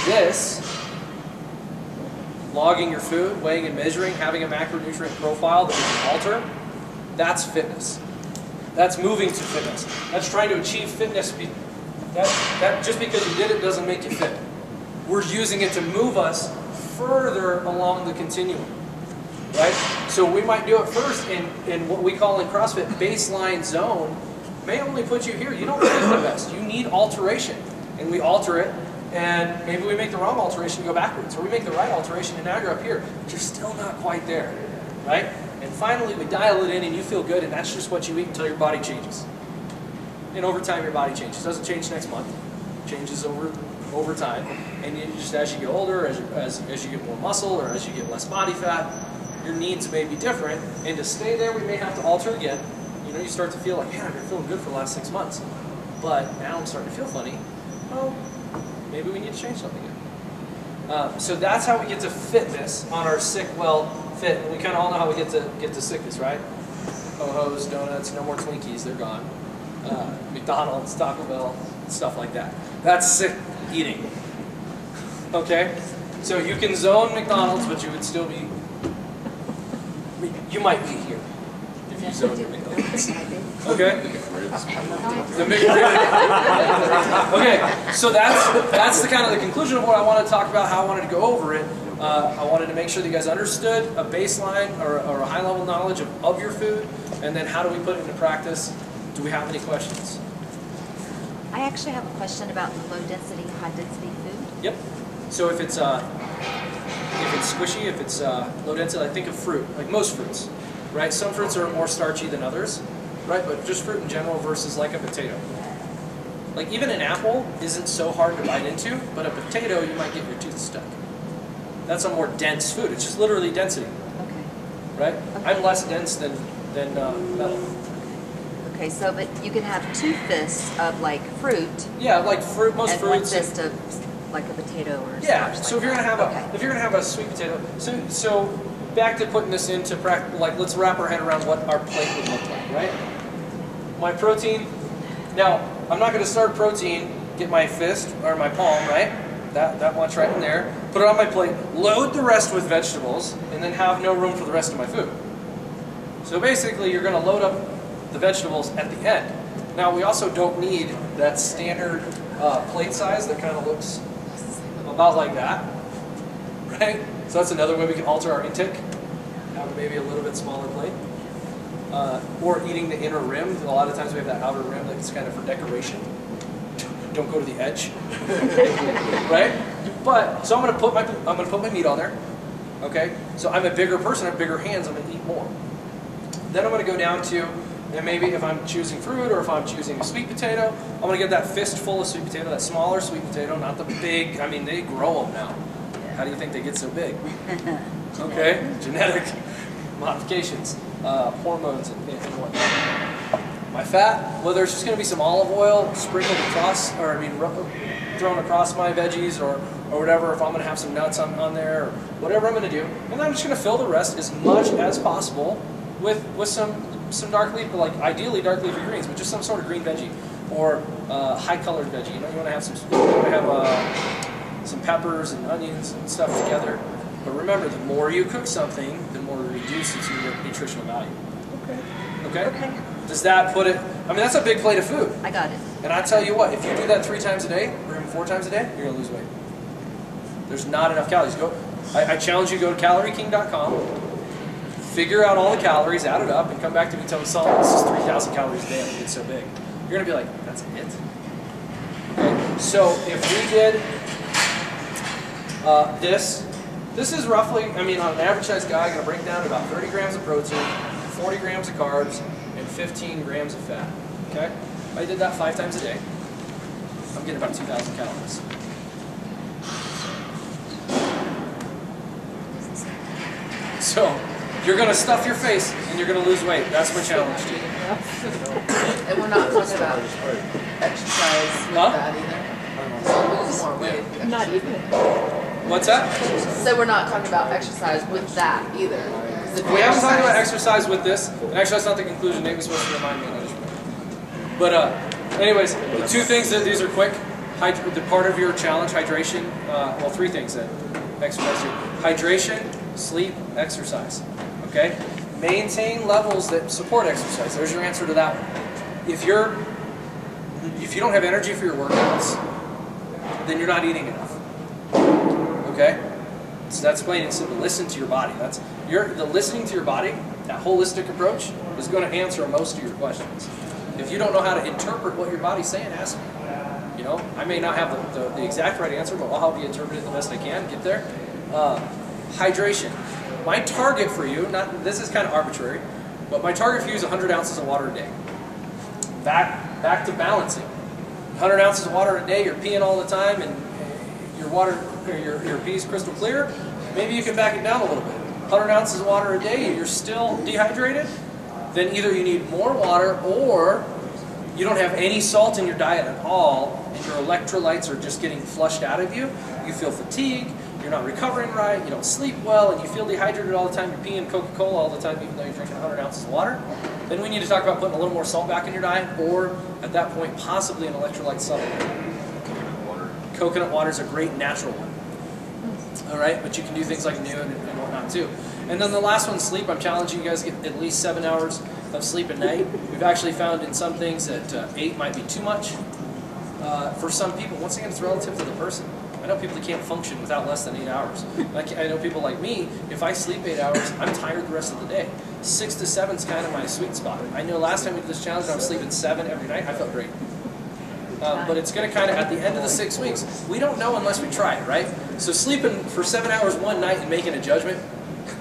This, logging your food, weighing and measuring, having a macronutrient profile that we can alter, that's fitness. That's moving to fitness. That's trying to achieve fitness. That just because you did it doesn't make you fit. We're using it to move us further along the continuum, right? So we might do it first in what we call in CrossFit baseline zone. May only put you here. You don't fit the best. You need alteration, and we alter it. And maybe we make the wrong alteration and go backwards, or we make the right alteration and now you're up here, but you're still not quite there, right? And finally we dial it in and you feel good, and that's just what you eat until your body changes. And over time your body changes. It doesn't change next month. It changes over time. And you just as you get older, as you get more muscle, or as you get less body fat, your needs may be different. And to stay there, we may have to alter again. You know, you start to feel like, man, I've been feeling good for the last 6 months, but now I'm starting to feel funny. Well, maybe we need to change something again. So that's how we get to fitness on our sick, well, fit. And we kind of all know how we get to sickness, right? Ho-hos, donuts, no more Twinkies, they're gone. McDonald's, Taco Bell, stuff like that. That's sick eating. Okay? So you can zone McDonald's, but you would still be, you might be here if you zoned McDonald's. Okay? The okay, so that's the kind of the conclusion of what I wanted to talk about, how I wanted to go over it. I wanted to make sure that you guys understood a baseline or a high level knowledge of your food, and then how do we put it into practice. Do we have any questions? I actually have a question about the low density, high density food. Yep. So if it's squishy, if it's low density, I think of fruit, like most fruits, right? Some fruits are more starchy than others. Right, but just fruit in general versus like a potato. Like even an apple isn't so hard to bite into, but a potato you might get your tooth stuck. That's a more dense food. It's just literally density. Okay. Right? Okay. I'm less dense than metal. Okay, so but you can have 2 fists of like fruit. Yeah, like fruit. Most fruits. And 1 fist of like a potato or. Yeah. So if you're gonna have a sweet potato, so back to putting this into practice. Like let's wrap our head around what our plate would look like, right? My protein, now I'm not going to start protein, get my fist or my palm, right? That much right in there, put it on my plate, load the rest with vegetables, and then have no room for the rest of my food. So basically you're going to load up the vegetables at the end. Now we also don't need that standard plate size that kind of looks about like that, right? So that's another way we can alter our intake, have maybe a little bit smaller plate. Or eating the inner rim. A lot of times we have that outer rim that's kind of for decoration. Don't go to the edge, right? But so I'm gonna put my meat on there. Okay. So I'm a bigger person. I have bigger hands. I'm gonna eat more. Then I'm gonna go down to, and maybe if I'm choosing fruit or if I'm choosing a sweet potato, I'm gonna get that fist full of sweet potato, that smaller sweet potato, not the big. I mean, they grow them now. How do you think they get so big? Okay, genetic modifications. Hormones and whatnot. My fat, whether it's just going to be some olive oil sprinkled across, or thrown across my veggies, or whatever, if I'm going to have some nuts on there, or whatever I'm going to do. And I'm just going to fill the rest as much as possible with some some dark leaf, like ideally dark leafy greens, but just some sort of green veggie or high colored veggie. You know, you want to have some peppers and onions and stuff together. But remember, the more you cook something, the more it reduces your nutritional value. Okay? Okay. Does that put it? I mean, that's a big plate of food. I got it. And I tell you what, if you do that 3 times a day or even 4 times a day, you're gonna lose weight. There's not enough calories. I challenge you to go to calorieking.com, figure out all the calories, add it up, and come back to me and tell me, Solomon, this is 3,000 calories a day, and it's so big. You're gonna be like, that's it? Okay. So if we did this is roughly, I mean, on an average sized guy, I'm gonna break down to about 30 grams of protein, 40 grams of carbs, and 15 grams of fat. Okay? If I did that 5 times a day, I'm getting about 2,000 calories. So, you're going to stuff your face and you're going to lose weight. That's my challenge to you. And we're not talking about exercise with that either. We'll lose more weight. Not even. What's that? So we're not talking about exercise with that either. We haven't talked about exercise with this, and actually that's not the conclusion. Nate was supposed to remind me of this. But anyways, the 2 things that these are quick. The part of your challenge, hydration. Well, 3 things that exercise here: hydration, sleep, exercise. Okay. Maintain levels that support exercise. There's your answer to that one. If you don't have energy for your workouts, then you're not eating enough. Okay. So that's plain and simple. Listen to your body. The listening to your body, that holistic approach, is going to answer most of your questions. If you don't know how to interpret what your body's saying, ask me. You know, I may not have the exact right answer, but I'll help you interpret it the best I can. Get there. Hydration. My target for you, this is kind of arbitrary, but my target for you is 100 ounces of water a day. Back to balancing. 100 ounces of water a day. You're peeing all the time, and your water. Your pee is crystal clear, maybe you can back it down a little bit. 100 ounces of water a day, you're still dehydrated, then either you need more water or you don't have any salt in your diet at all and your electrolytes are just getting flushed out of you. You feel fatigue, you're not recovering right, you don't sleep well, and you feel dehydrated all the time, you're peeing Coca-Cola all the time even though you're drinking 100 ounces of water. Then we need to talk about putting a little more salt back in your diet or, at that point, possibly an electrolyte supplement. Coconut water is a great natural one. All right, but you can do things like Nude and whatnot too. And then the last one, sleep. I'm challenging you guys to get at least 7 hours of sleep a night. We've actually found in some things that 8 might be too much. For some people, once again, it's relative to the person. I know people that can't function without less than 8 hours. I know people like me, if I sleep 8 hours, I'm tired the rest of the day. 6 to 7 is kind of my sweet spot. I know last time we did this challenge, I was sleeping 7 every night. I felt great. But it's going to kind of, at the end of the 6 weeks, we don't know unless we try it, right? So sleeping for 7 hours one night and making a judgment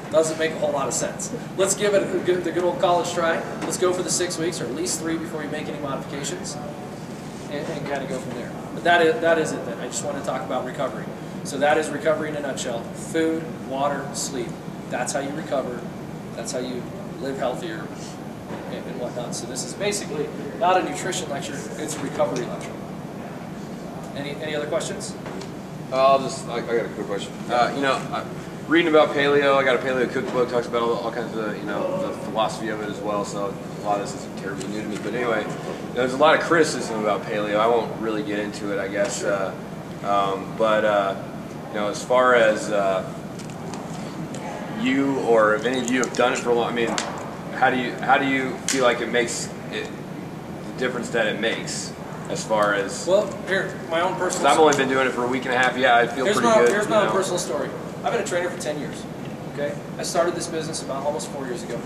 doesn't make a whole lot of sense. Let's give it the good old college try. Let's go for the 6 weeks, or at least 3 before you make any modifications, and kind of go from there. But that is it then. I just want to talk about recovery. So that is recovery in a nutshell. Food, water, sleep. That's how you recover. That's how you live healthier. And whatnot. So this is basically not a nutrition lecture, it's a recovery lecture. Any other questions? I got a quick question. Reading about paleo, I got a paleo cookbook, talks about all kinds of, the philosophy of it as well, so a lot of this isn't terribly new to me. But anyway, there's a lot of criticism about paleo. I won't really get into it, I guess. As far as you or if any of you have done it for a long, how do you feel like it makes it, the difference that it makes as far as? Well, here, my own personal. I've only been doing it for a week and a half. Yeah, I feel pretty good. Here's my own personal story. I've been a trainer for 10 years. Okay, I started this business about almost 4 years ago.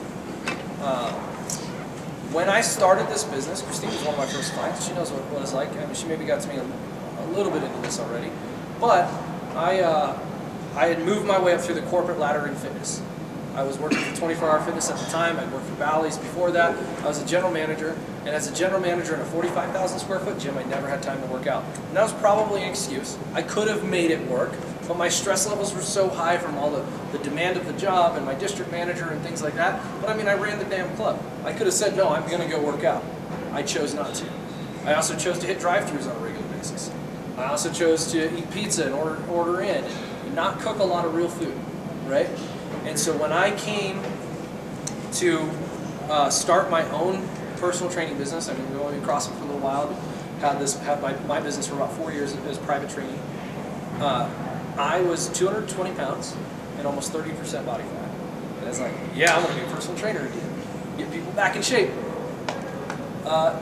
When I started this business, Christine was one of my first clients. She knows what it's like. She maybe got to me a little bit into this already, but I had moved my way up through the corporate ladder in fitness. I was working for 24-Hour Fitness at the time. I'd worked for Bally's before that. I was a general manager, and as a general manager in a 45,000 square foot gym, I never had time to work out. And that was probably an excuse. I could have made it work, but my stress levels were so high from all the demand of the job and my district manager and things like that. But I ran the damn club. I could have said, no, I'm going to go work out. I chose not to. I also chose to hit drive-thrus on a regular basis. I also chose to eat pizza and order in and not cook a lot of real food, right? And so when I came to start my own personal training business. I mean, we've only been CrossFit for a little while. Had my business for about 4 years as private training. I was 220 pounds and almost 30% body fat. And I was like, yeah, I'm going to be a personal trainer again. Get people back in shape.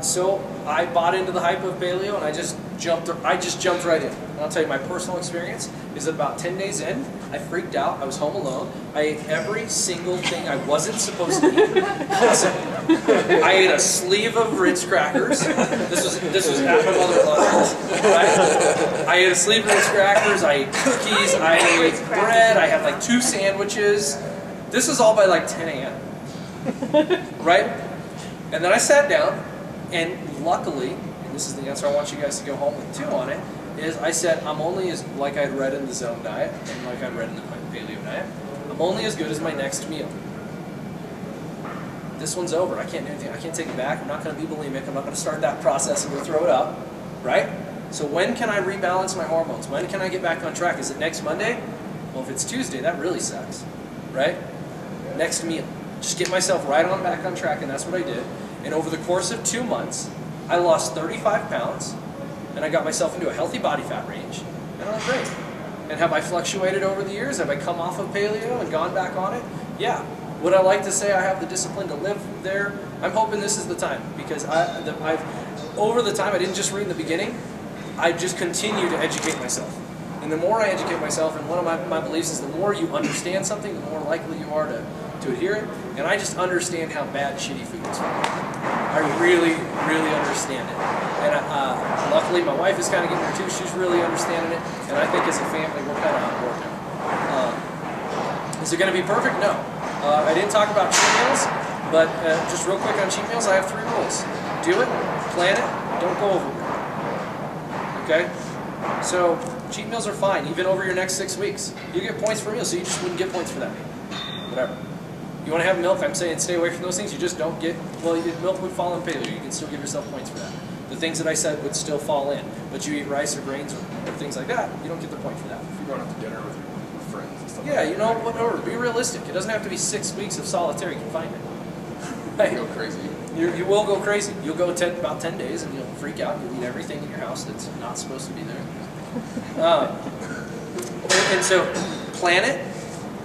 So I bought into the hype of paleo, and I just jumped right in. And I'll tell you, my personal experience is that about 10 days in, I freaked out. I was home alone. I ate every single thing I wasn't supposed to eat. I ate a sleeve of Ritz crackers. This was at my mother-in-law's house. Right? I ate a sleeve of Ritz crackers. I ate cookies. I ate bread. I had like 2 sandwiches. This was all by like 10 a.m. Right? And then I sat down, and luckily, and this is the answer I want you guys to go home with too on it, is I said, I'm only as, like I'd read in the Zone diet, and like I'd read in the paleo diet, I'm only as good as my next meal. This one's over. I can't do anything. I can't take it back. I'm not going to be bulimic. I'm not going to start that process and go throw it up. Right? So when can I rebalance my hormones? When can I get back on track? Is it next Monday? Well, if it's Tuesday, that really sucks. Right? Next meal. Just get myself right on back on track, and that's what I did. And over the course of 2 months, I lost 35 pounds, and I got myself into a healthy body fat range, and I was great. And have I fluctuated over the years? Have I come off of paleo and gone back on it? Yeah. Would I like to say I have the discipline to live there? I'm hoping this is the time, because over the time, I didn't just read in the beginning, I just continue to educate myself. And the more I educate myself, and one of my beliefs is the more you understand something, the more likely you are to adhere it. And I just understand how bad shitty food is for me. I really, really understand it. And luckily, my wife is kind of getting there too. She's really understanding it. And I think as a family, we're kind of on board now. Is it going to be perfect? No. I didn't talk about cheat meals, but just real quick on cheat meals, I have 3 rules. Do it, plan it, don't go overboard. Okay? So, cheat meals are fine, even over your next 6 weeks. You get points for meals, so you just wouldn't get points for that meal. Whatever. You want to have milk, I'm saying stay away from those things. You just don't get, well, milk would fall in paleo. You can still give yourself points for that. The things that I said would still fall in. But you eat rice or grains or things like that, you don't get the point for that. If you're going out to dinner with your friends and stuff yeah, you know, whatever. Be realistic. It doesn't have to be 6 weeks of solitary confinement. Right? Go crazy. You will go crazy. You'll go about 10 days and you'll freak out. You'll eat everything in your house that's not supposed to be there. And so, plan it.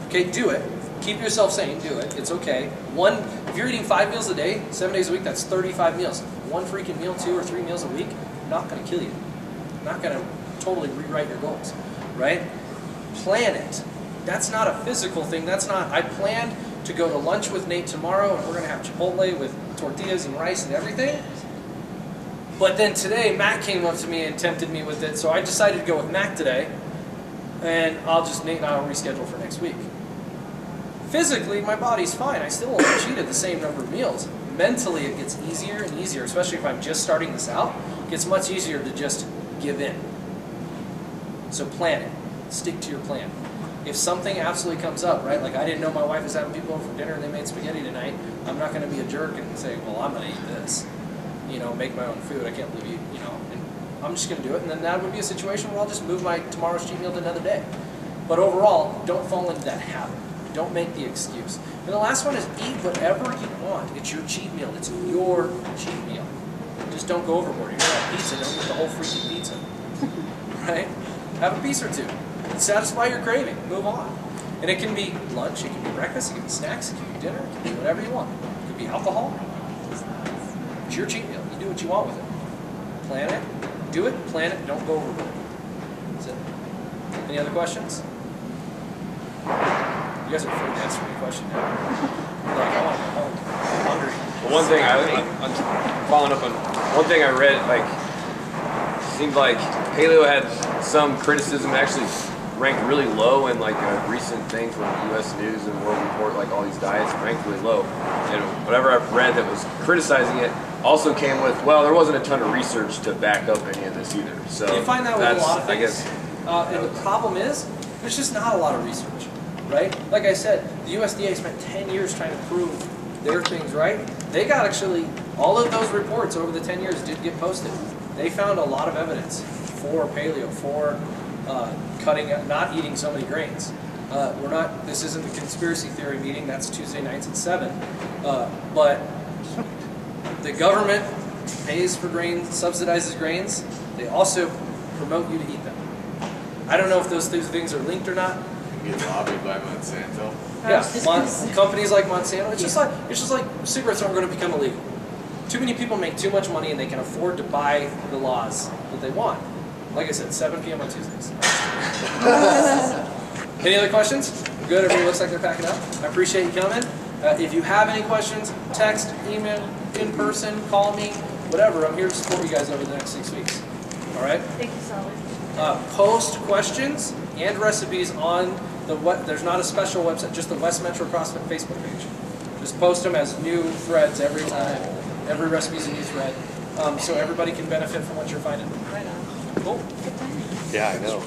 Okay, do it. Keep yourself sane, do it. It's okay. If you're eating 5 meals a day, 7 days a week, that's 35 meals. One freaking meal, 2 or 3 meals a week, not going to kill you. Not going to totally rewrite your goals, right? Plan it. That's not a physical thing. That's not, I planned to go to lunch with Nate tomorrow, and we're going to have Chipotle with tortillas and rice and everything. But then today, Matt came up to me and tempted me with it, so I decided to go with Matt today, and Nate and I will reschedule for next week. Physically, my body's fine. I still won't cheat at the same number of meals. Mentally, it gets easier and easier, especially if I'm just starting this out. It gets much easier to just give in. So plan it. Stick to your plan. If something absolutely comes up, right, like I didn't know my wife was having people over for dinner and they made spaghetti tonight, I'm not going to be a jerk and say, well, I'm going to eat this. You know, make my own food. I can't believe you know. And I'm just going to do it. And then that would be a situation where I'll just move my tomorrow's cheat meal to another day. But overall, don't fall into that habit. Don't make the excuse. And the last one is eat whatever you want. It's your cheat meal. It's your cheat meal. Just don't go overboard. You're going to have pizza. Don't eat the whole freaking pizza. Right? Have a piece or two. Satisfy your craving. Move on. And it can be lunch. It can be breakfast. It can be snacks. It can be dinner. It can be whatever you want. It can be alcohol. It's your cheat meal. You do what you want with it. Plan it. Do it. Plan it. Don't go overboard. That's it. Any other questions? You guys are afraid to answer any question now. Like, I want to go home. I'm hungry. Well, one thing I'm following up on, one thing I read, like, seemed like paleo had some criticism, actually ranked really low in like a recent thing from U.S. News and World Report, like all these diets ranked really low. And whatever I've read that was criticizing it also came with, well, there wasn't a ton of research to back up any of this either. So you find that with a lot of things. I guess. And the problem is, there's just not a lot of research. Right? Like I said, the USDA spent 10 years trying to prove their things right. They got actually, all of those reports over the 10 years did get posted. They found a lot of evidence for paleo, for not eating so many grains. We're not. This isn't a conspiracy theory meeting. That's Tuesday nights at 7. But the government pays for grains, subsidizes grains. They also promote you to eat them. I don't know if those two things are linked or not. You get lobbied by Monsanto. Yeah, companies like Monsanto. It's just like cigarettes aren't going to become illegal. Too many people make too much money and they can afford to buy the laws that they want. Like I said, 7 p.m. on Tuesdays. Any other questions? Good. Everybody looks like they're packing up. I appreciate you coming. If you have any questions, text, email, in person, call me, whatever. I'm here to support you guys over the next 6 weeks. All right. Thank you, Sally. Post questions and recipes on the there's not a special website, just the West Metro CrossFit Facebook page. Just post them as new threads every time. Every recipe is a new thread, so everybody can benefit from what you're finding. Right on. Cool. Good time. Yeah, I know.